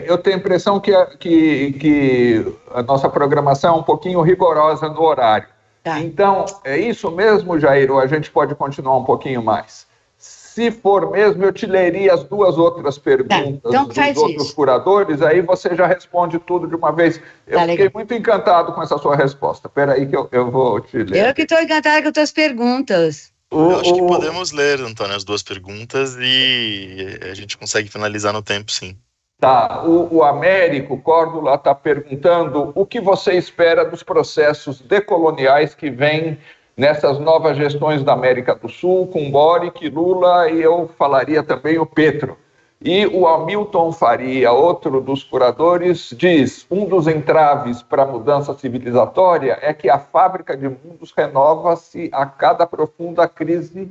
B: Eu tenho a impressão que a nossa programação é um pouquinho rigorosa no horário. Tá. Então, é isso mesmo, Jair, ou a gente pode continuar um pouquinho mais? Se for mesmo, eu te leria as duas outras perguntas dos outros curadores, aí você já responde tudo de uma vez. Eu fiquei muito encantado com essa sua resposta. Espera aí que eu vou te ler.
C: Eu que estou encantada com as tuas perguntas.
A: Eu acho que podemos ler, Antônio, as duas perguntas e a gente consegue finalizar no tempo, sim.
B: Tá, o Américo Córdula está perguntando o que você espera dos processos decoloniais que vêm nessas novas gestões da América do Sul, com Boric, Lula e eu falaria também o Petro. E o Hamilton Faria, outro dos curadores, diz: um dos entraves para a mudança civilizatória é que a fábrica de mundos renova-se a cada profunda crise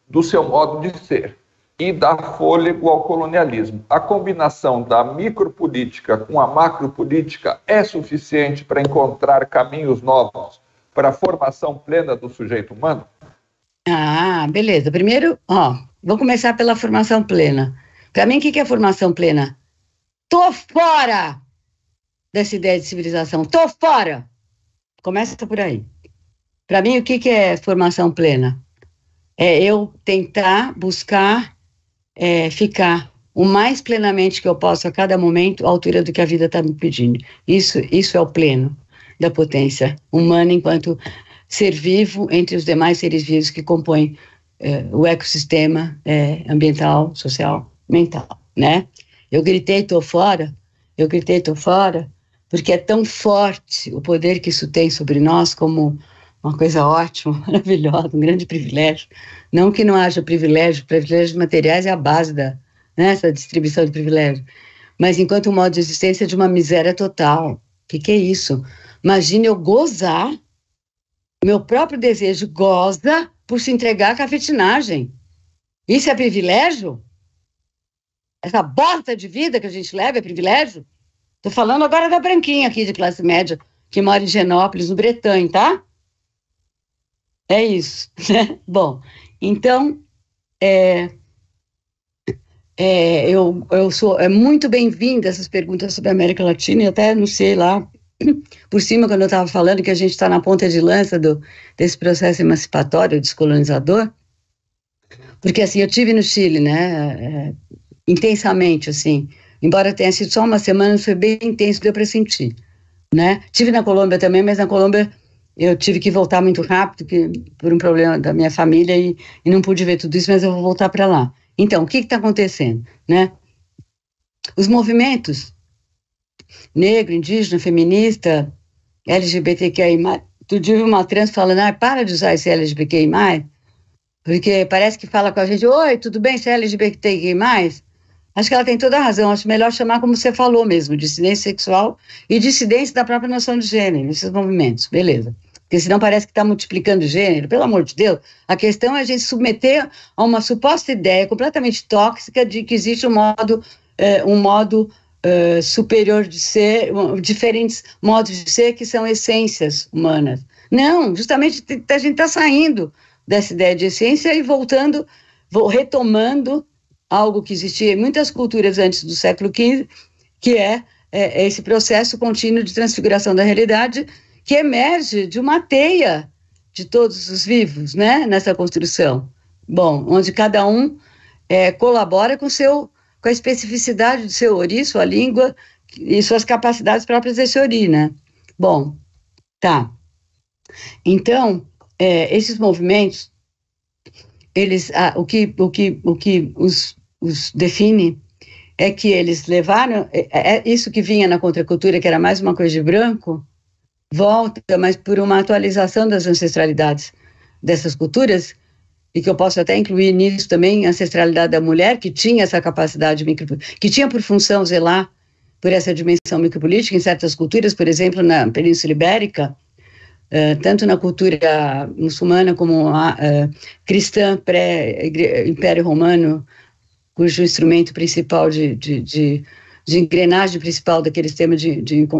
B: do seu modo de ser e dá fôlego ao colonialismo. A combinação da micropolítica com a macropolítica é suficiente para encontrar caminhos novos para a formação plena do sujeito humano?
C: Ah, beleza. Primeiro, vou começar pela formação plena. Para mim, o que é formação plena? Tô fora dessa ideia de civilização. Tô fora. Começa por aí. Para mim, o que é formação plena? É eu tentar buscar ficar o mais plenamente que eu posso a cada momento à altura do que a vida está me pedindo. Isso é o pleno da potência humana enquanto ser vivo entre os demais seres vivos que compõem o ecossistema ambiental, social, mental, né? Eu gritei, tô fora, porque é tão forte o poder que isso tem sobre nós como uma coisa ótima, maravilhosa, um grande privilégio. Não que não haja privilégios materiais é a base dessa distribuição de privilégios, mas enquanto um modo de existência de uma miséria total. O que é isso? Imagine eu gozar, meu próprio desejo goza por se entregar à cafetinagem. Isso é privilégio? Essa bosta de vida que a gente leva é privilégio? Estou falando agora da branquinha aqui de classe média, que mora em Genópolis, no Bretanha, tá? É isso, né? Bom, então, eu sou muito bem-vinda essas perguntas sobre a América Latina, e até anunciei lá, por cima, quando eu estava falando que a gente está na ponta de lança desse processo emancipatório, descolonizador, porque, assim, eu tive no Chile, né, intensamente, assim, embora tenha sido só uma semana, foi bem intenso, deu para sentir, né? Tive na Colômbia também, mas na Colômbia eu tive que voltar muito rápido, por um problema da minha família, e não pude ver tudo isso, mas eu vou voltar para lá. Então, o que está acontecendo, né? Os movimentos negro, indígena, feminista, LGBTQI+, tu viu uma trans falando, para de usar esse LGBTQI+, porque parece que fala com a gente, oi, tudo bem, você é LGBTQI+? Acho que ela tem toda a razão, acho melhor chamar como você falou mesmo, dissidência sexual e dissidência da própria noção de gênero, esses movimentos, beleza. Porque senão parece que está multiplicando gênero, pelo amor de Deus. A questão é a gente submeter a uma suposta ideia completamente tóxica de que existe um modo superior de ser, diferentes modos de ser que são essências humanas. Não, justamente a gente está saindo dessa ideia de essência e retomando algo que existia em muitas culturas antes do século XV, que é esse processo contínuo de transfiguração da realidade que emerge de uma teia de todos os vivos, né, nessa construção. Bom, onde cada um colabora com a especificidade do seu ori, sua língua e suas capacidades próprias desse ori, né? Bom, tá. Então, esses movimentos, eles, o que os define é que eles levaram isso que vinha na contracultura, que era mais uma coisa de branco, volta, mas por uma atualização das ancestralidades dessas culturas, e que eu posso até incluir nisso também a ancestralidade da mulher, que tinha essa capacidade que tinha por função zelar por essa dimensão micropolítica em certas culturas, por exemplo, na Península Ibérica, tanto na cultura muçulmana como cristã pré-Império Romano, cujo instrumento principal de engrenagem principal daquele sistema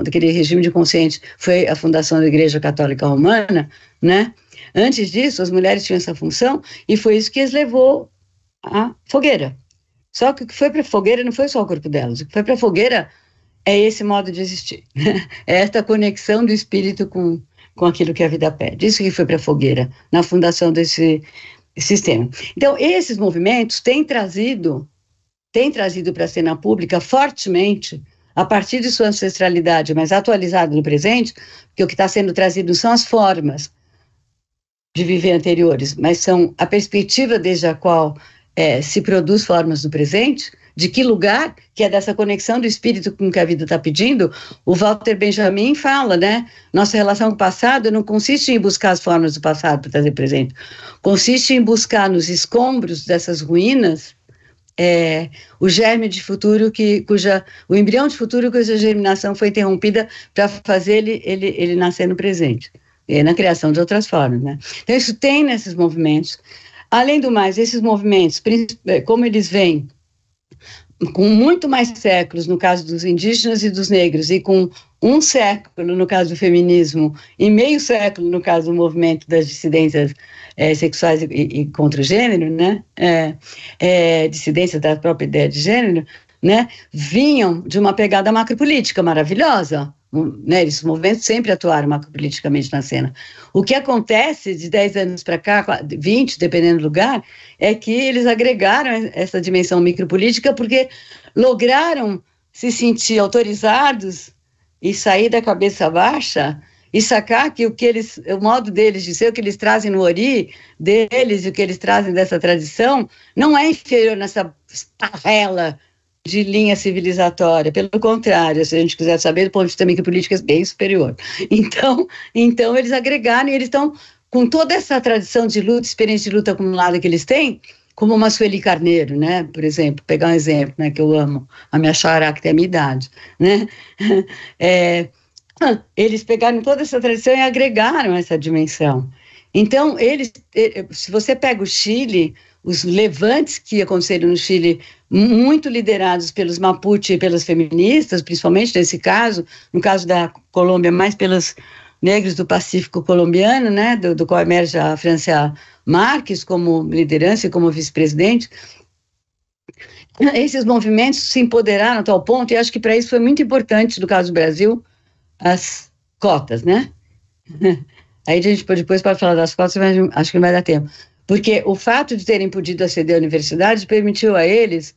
C: daquele regime de consciente foi a fundação da Igreja Católica Romana, né? Antes disso, as mulheres tinham essa função e foi isso que as levou à fogueira. Só que o que foi para a fogueira não foi só o corpo delas, o que foi para a fogueira é esse modo de existir, é esta conexão do espírito com aquilo que a vida pede. Isso que foi para a fogueira, na fundação desse sistema. Então, esses movimentos têm trazido para a cena pública fortemente, a partir de sua ancestralidade, mas atualizada no presente, porque o que está sendo trazido são as formas de viver anteriores, mas são a perspectiva desde a qual se produz formas do presente, de que lugar, que é dessa conexão do espírito com o que a vida está pedindo. O Walter Benjamin fala, né, nossa relação com o passado não consiste em buscar as formas do passado para trazer presente, consiste em buscar nos escombros dessas ruínas o germe de futuro, o embrião de futuro cuja germinação foi interrompida para fazer ele nascer no presente, na criação de outras formas, né? Então isso tem nesses movimentos. Além do mais, esses movimentos, como eles vêm com muito mais séculos no caso dos indígenas e dos negros, e com um século no caso do feminismo, e meio século no caso do movimento das dissidências sexuais e contra o gênero, né, dissidência da própria ideia de gênero, né, vinham de uma pegada macropolítica maravilhosa, né, esses movimentos sempre atuaram macropoliticamente na cena. O que acontece de 10 anos para cá, 20, dependendo do lugar, é que eles agregaram essa dimensão micropolítica porque lograram se sentir autorizados e sair da cabeça baixa e sacar que o modo deles de ser, o que eles trazem no ori deles e o que eles trazem dessa tradição, não é inferior nessa esparrela de linha civilizatória, pelo contrário, se a gente quiser saber, do ponto de vista micropolítico, é bem superior. Então eles agregaram e eles estão com toda essa tradição de luta, experiência de luta acumulada que eles têm, como uma Sueli Carneiro, né, por exemplo, pegar um exemplo, né, que eu amo, a minha xará, que tem a minha idade, né, eles pegaram toda essa tradição e agregaram essa dimensão. Então, se você pega o Chile, os levantes que aconteceram no Chile, muito liderados pelos Mapuche e pelas feministas, principalmente nesse caso, no caso da Colômbia, mais pelos negros do Pacífico colombiano, né, do qual emerge a Francia Marques como liderança e como vice-presidente. Esses movimentos se empoderaram a tal ponto, e acho que para isso foi muito importante, no caso do Brasil, as cotas, né? Aí a gente depois pode falar das cotas, mas acho que não vai dar tempo. Porque o fato de terem podido aceder à universidade permitiu a eles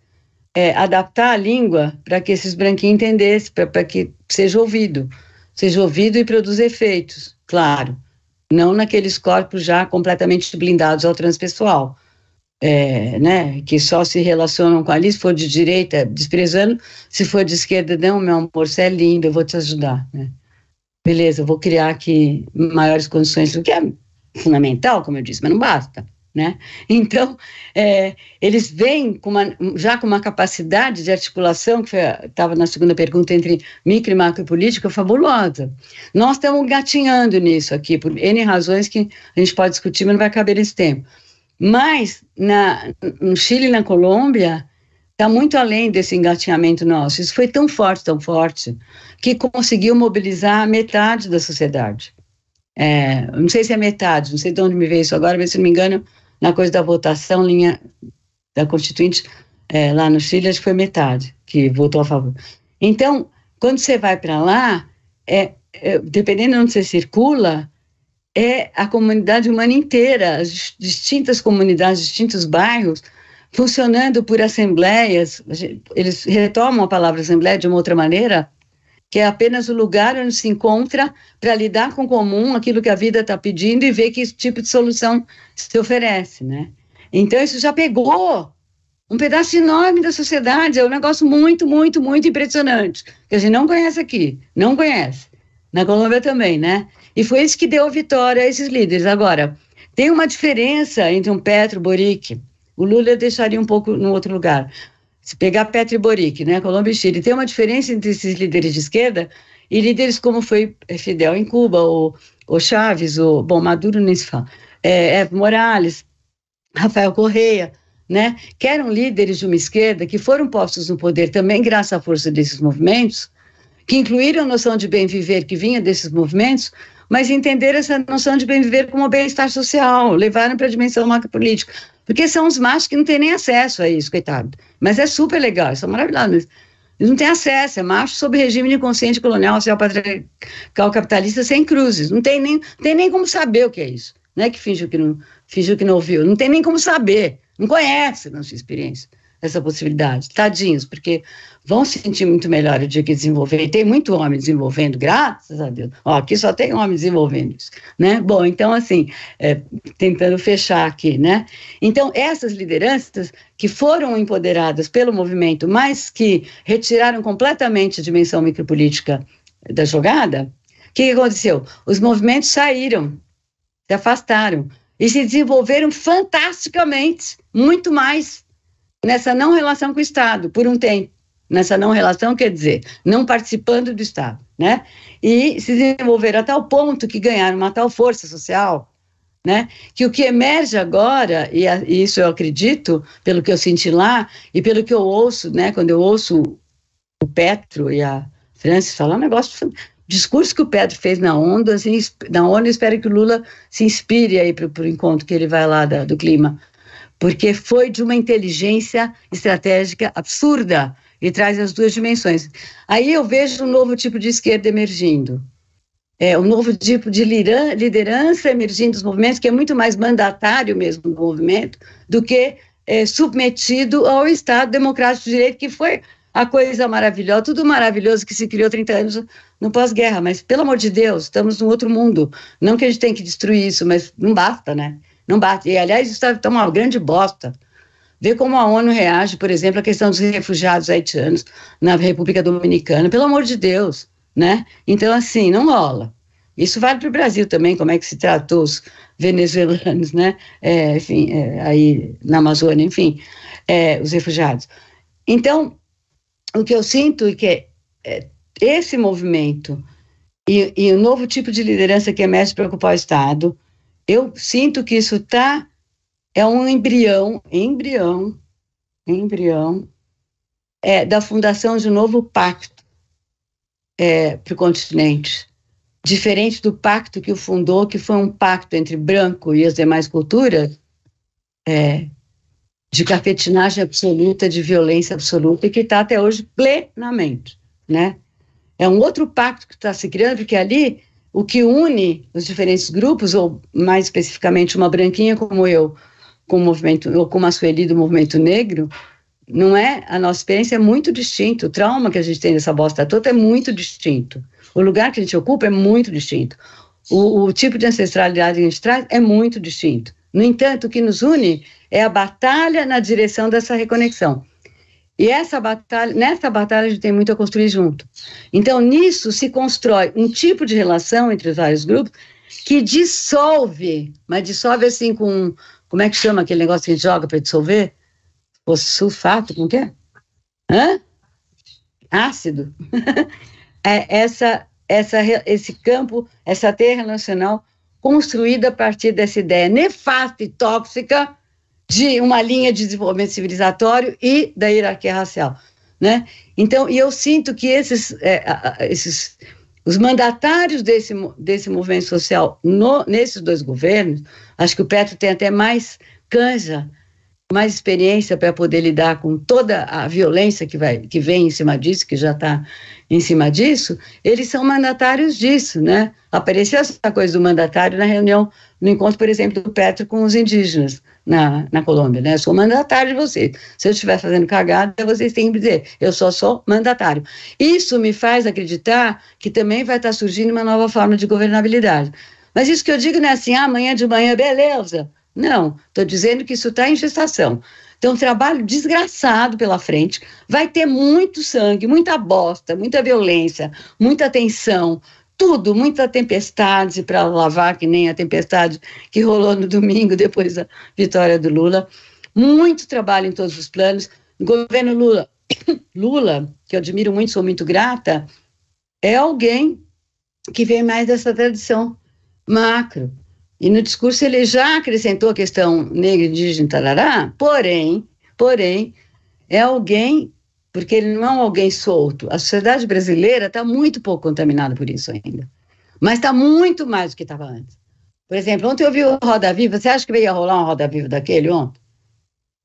C: adaptar a língua para que esses branquinhos entendessem, para que seja ouvido e produza efeitos, claro, não naqueles corpos já completamente blindados ao transpessoal, né, que só se relacionam com ali, se for de direita, desprezando, se for de esquerda, não, meu amor, você é lindo, eu vou te ajudar, né? Beleza, eu vou criar aqui maiores condições, o que é fundamental, como eu disse, mas não basta, né? Então, eles vêm já com uma capacidade de articulação, que estava na segunda pergunta, entre micro e macro política, fabulosa. Nós estamos gatinhando nisso aqui, por N razões que a gente pode discutir, mas não vai caber nesse tempo. Mas, no Chile e na Colômbia, está muito além desse engatinhamento nosso. Isso foi tão forte, que conseguiu mobilizar metade da sociedade. Não sei se é metade, não sei de onde me veio isso agora, mas se não me engano, na coisa da votação, linha da Constituinte, lá no Chile, acho que foi metade que votou a favor. Então, quando você vai para lá, dependendo de onde você circula, é a comunidade humana inteira, as distintas comunidades, distintos bairros, funcionando por assembleias. Eles retomam a palavra assembleia de uma outra maneira, que é apenas o lugar onde se encontra para lidar com o comum, aquilo que a vida está pedindo e ver que tipo de solução se oferece, né? Então, isso já pegou um pedaço enorme da sociedade, é um negócio muito, muito, muito impressionante, que a gente não conhece aqui, não conhece. Na Colômbia também, né? E foi isso que deu a vitória a esses líderes. Agora, tem uma diferença entre um Petro, Boric. O Lula deixaria um pouco no outro lugar. Se pegar Petro e Boric, né, Colômbia e Chile, tem uma diferença entre esses líderes de esquerda e líderes como foi Fidel em Cuba, o Chávez, Maduro nem se fala, Evo Morales, Rafael Correa, né, que eram líderes de uma esquerda que foram postos no poder também graças à força desses movimentos, que incluíram a noção de bem viver que vinha desses movimentos, mas entenderam essa noção de bem viver como bem-estar social, levaram para a dimensão macropolítica, porque são os machos que não têm nem acesso a isso, coitado. Mas é super legal, são maravilhosos. Eles não têm acesso, é macho sob regime de consciência colonial, social, patriarcal, capitalista, sem cruzes. Não tem nem como saber o que é isso. Não é que fingiu que não ouviu, não tem nem como saber, não conhece na sua experiência essa possibilidade. Tadinhos, porque vão se sentir muito melhor o dia que desenvolver. E tem muito homem desenvolvendo, graças a Deus. Aqui só tem homem desenvolvendo isso, né? Bom, então, assim, tentando fechar aqui, né? Então, essas lideranças que foram empoderadas pelo movimento, mas que retiraram completamente a dimensão micropolítica da jogada, o que aconteceu? Os movimentos saíram, se afastaram e se desenvolveram fantasticamente, muito mais, nessa não relação com o Estado, por um tempo. Nessa não relação, quer dizer, não participando do Estado, né? E se desenvolveram a tal ponto que ganharam uma tal força social, né? Que o que emerge agora, e isso eu acredito, pelo que eu senti lá, e pelo que eu ouço, né? Quando eu ouço o Petro e a Francis falar, um negócio... O discurso que o Petro fez na ONU, assim, eu espero que o Lula se inspire aí para o encontro que ele vai lá do clima, porque foi de uma inteligência estratégica absurda e traz as duas dimensões. Aí eu vejo um novo tipo de esquerda emergindo, um novo tipo de liderança emergindo dos movimentos, que é muito mais mandatário mesmo do movimento, do que submetido ao Estado Democrático de Direito, que foi a coisa maravilhosa, tudo maravilhoso que se criou 30 anos no pós-guerra, mas pelo amor de Deus, estamos num outro mundo, não que a gente tenha que destruir isso, mas não basta, né? Não bate. E, aliás, isso está uma grande bosta. Vê como a ONU reage, por exemplo, à questão dos refugiados haitianos na República Dominicana. Pelo amor de Deus, né? Então, assim, não rola. Isso vale para o Brasil também, como é que se tratou os venezuelanos, né? Aí na Amazônia, enfim, os refugiados. Então, o que eu sinto é que esse movimento e o novo tipo de liderança que emerge para ocupar o Estado, eu sinto que isso é um embrião da fundação de um novo pacto para o continente, diferente do pacto que o fundou, que foi um pacto entre branco e as demais culturas, de cafetinagem absoluta, de violência absoluta, e que está até hoje plenamente, né? É um outro pacto que está se criando, porque ali o que une os diferentes grupos, ou mais especificamente uma branquinha como eu, com o movimento, ou como a Sueli do movimento negro, não é, a nossa experiência é muito distinta, o trauma que a gente tem dessa bosta toda é muito distinto, o lugar que a gente ocupa é muito distinto, o tipo de ancestralidade que a gente traz é muito distinto, No entanto, o que nos une é a batalha na direção dessa reconexão. E nessa batalha a gente tem muito a construir junto. Então, nisso se constrói um tipo de relação entre os vários grupos que dissolve, mas dissolve assim com, como é que chama aquele negócio que a gente joga para dissolver? O sulfato, como que é? Ácido. Esse campo, essa teia relacional construída a partir dessa ideia nefasta e tóxica de uma linha de desenvolvimento civilizatório e da hierarquia racial, né? Então, e eu sinto que os mandatários desse movimento social nesses dois governos, acho que o Petro tem até mais canja, mais experiência para poder lidar com toda a violência que vem em cima disso, que já está em cima disso, eles são mandatários disso, né? Apareceu essa coisa do mandatário na reunião, no encontro, por exemplo, do Petro com os indígenas na Colômbia, né? Eu sou mandatário de vocês. Se eu estiver fazendo cagada, vocês têm que dizer, eu só sou mandatário. Isso me faz acreditar que também vai estar surgindo uma nova forma de governabilidade. Mas isso que eu digo não é assim, amanhã de manhã, beleza. Não, estou dizendo que isso está em gestação. Então, um trabalho desgraçado pela frente, vai ter muito sangue, muita bosta, muita violência, muita tensão, tudo, muita tempestade para lavar, que nem a tempestade que rolou no domingo depois da vitória do Lula. Muito trabalho em todos os planos. O governo Lula, que eu admiro muito, sou muito grata, é alguém que vem mais dessa tradição macro. E no discurso ele já acrescentou a questão negra, indígena, tarará, porém, é alguém, porque ele não é alguém solto. A sociedade brasileira está muito pouco contaminada por isso ainda. Mas está muito mais do que estava antes. Por exemplo, ontem eu vi o Roda Viva, você acha que ia rolar um Roda Viva daquele ontem?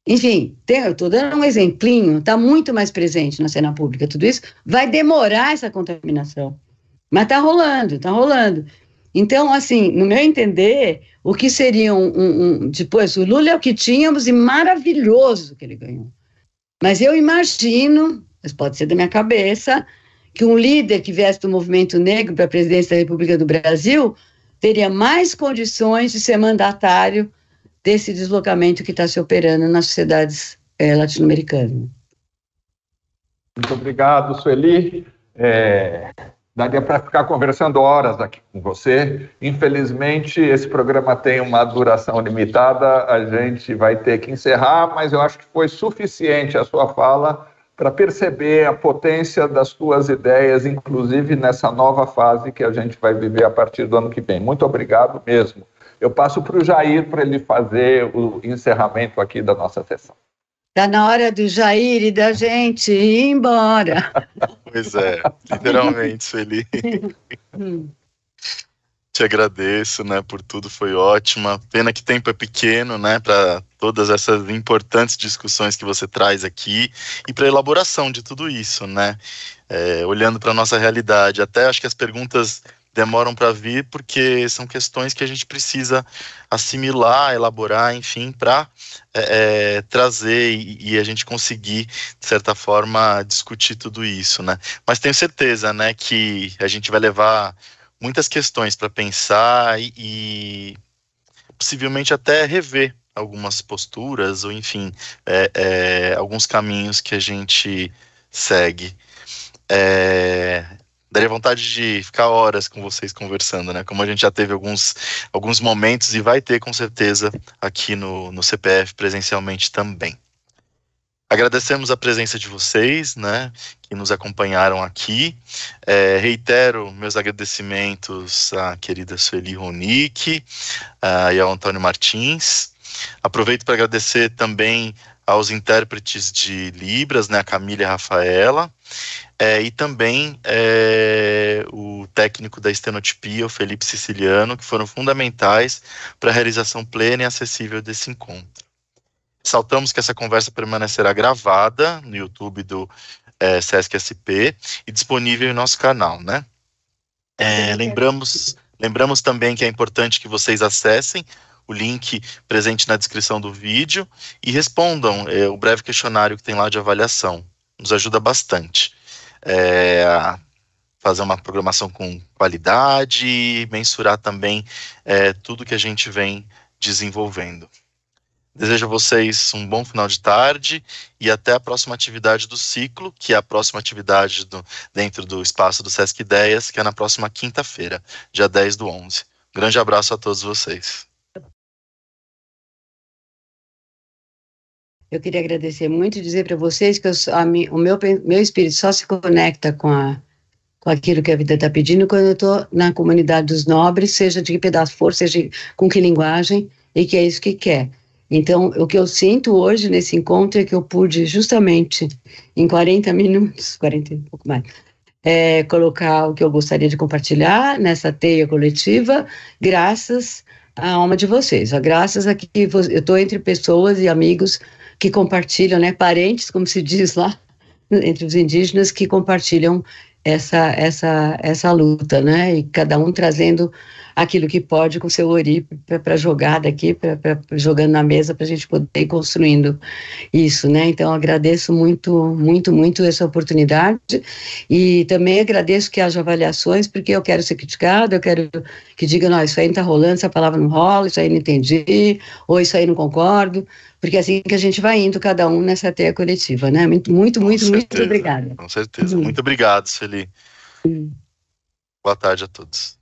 C: Enfim, eu estou dando um exemplinho, está muito mais presente na cena pública. Tudo isso vai demorar essa contaminação. Mas está rolando, está rolando. Então, assim, no meu entender, o que seria depois, o Lula é o que tínhamos e maravilhoso que ele ganhou. Mas eu imagino, mas pode ser da minha cabeça, que um líder que viesse do movimento negro para a presidência da República do Brasil teria mais condições de ser mandatário desse deslocamento que está se operando nas sociedades latino-americanas.
B: Muito obrigado, Sueli. Daria para ficar conversando horas aqui com você. Infelizmente, esse programa tem uma duração limitada, a gente vai ter que encerrar, mas eu acho que foi suficiente a sua fala para perceber a potência das suas ideias, inclusive nessa nova fase que a gente vai viver a partir do ano que vem. Muito obrigado mesmo. Eu passo para o Jair para ele fazer o encerramento aqui da nossa sessão.
C: Está na hora do Jair e da gente ir embora.
A: Pois é, literalmente, Sueli. Te agradeço, né, por tudo, foi ótima. Pena que o tempo é pequeno, né, para todas essas importantes discussões que você traz aqui e para a elaboração de tudo isso, né. Olhando para a nossa realidade, até acho que as perguntas demoram para vir porque são questões que a gente precisa assimilar, elaborar, enfim, para trazer e a gente conseguir, de certa forma, discutir tudo isso, né? Mas tenho certeza, né, que a gente vai levar muitas questões para pensar e possivelmente até rever algumas posturas ou, enfim, alguns caminhos que a gente segue. Daria vontade de ficar horas com vocês conversando, né? Como a gente já teve alguns momentos e vai ter com certeza aqui no CPF presencialmente também. Agradecemos a presença de vocês, né? Que nos acompanharam aqui. Reitero meus agradecimentos à querida Sueli Ronick e ao Antônio Martins. Aproveito para agradecer também aos intérpretes de Libras, né? A Camila e a Rafaela. E também o técnico da estenotipia, o Felipe Siciliano, que foram fundamentais para a realização plena e acessível desse encontro. Ressaltamos que essa conversa permanecerá gravada no YouTube do Sesc SP e disponível em nosso canal, né? Lembramos também que é importante que vocês acessem o link presente na descrição do vídeo e respondam o breve questionário que tem lá de avaliação. Nos ajuda bastante a fazer uma programação com qualidade e mensurar também tudo que a gente vem desenvolvendo. Desejo a vocês um bom final de tarde e até a próxima atividade do ciclo, que é a próxima atividade dentro do espaço do Sesc Ideias, que é na próxima quinta-feira, dia 10/11. Grande abraço a todos vocês.
C: Eu queria agradecer muito e dizer para vocês que o meu espírito só se conecta com aquilo que a vida está pedindo quando eu estou na comunidade dos nobres, seja de que pedaço for, seja com que linguagem, e que é isso que quer. Então, o que eu sinto hoje nesse encontro é que eu pude justamente, em 40 minutos, 40 e um pouco mais, colocar o que eu gostaria de compartilhar nessa teia coletiva, graças à alma de vocês, graças a que eu estou entre pessoas e amigos que compartilham, né, parentes, como se diz lá, entre os indígenas, que compartilham essa luta, né, e cada um trazendo aquilo que pode com seu ori para jogar daqui, jogando na mesa para a gente poder ir construindo isso, né, então agradeço muito, muito, muito essa oportunidade e também agradeço que haja avaliações, porque eu quero ser criticada, eu quero que digam, não, isso aí não está rolando, essa palavra não rola, isso aí não entendi, ou isso aí não concordo, porque é assim que a gente vai indo, cada um nessa teia coletiva, né, muito, muito, muito, muito obrigada.
A: Com certeza, muito obrigado, Celi. Boa tarde a todos.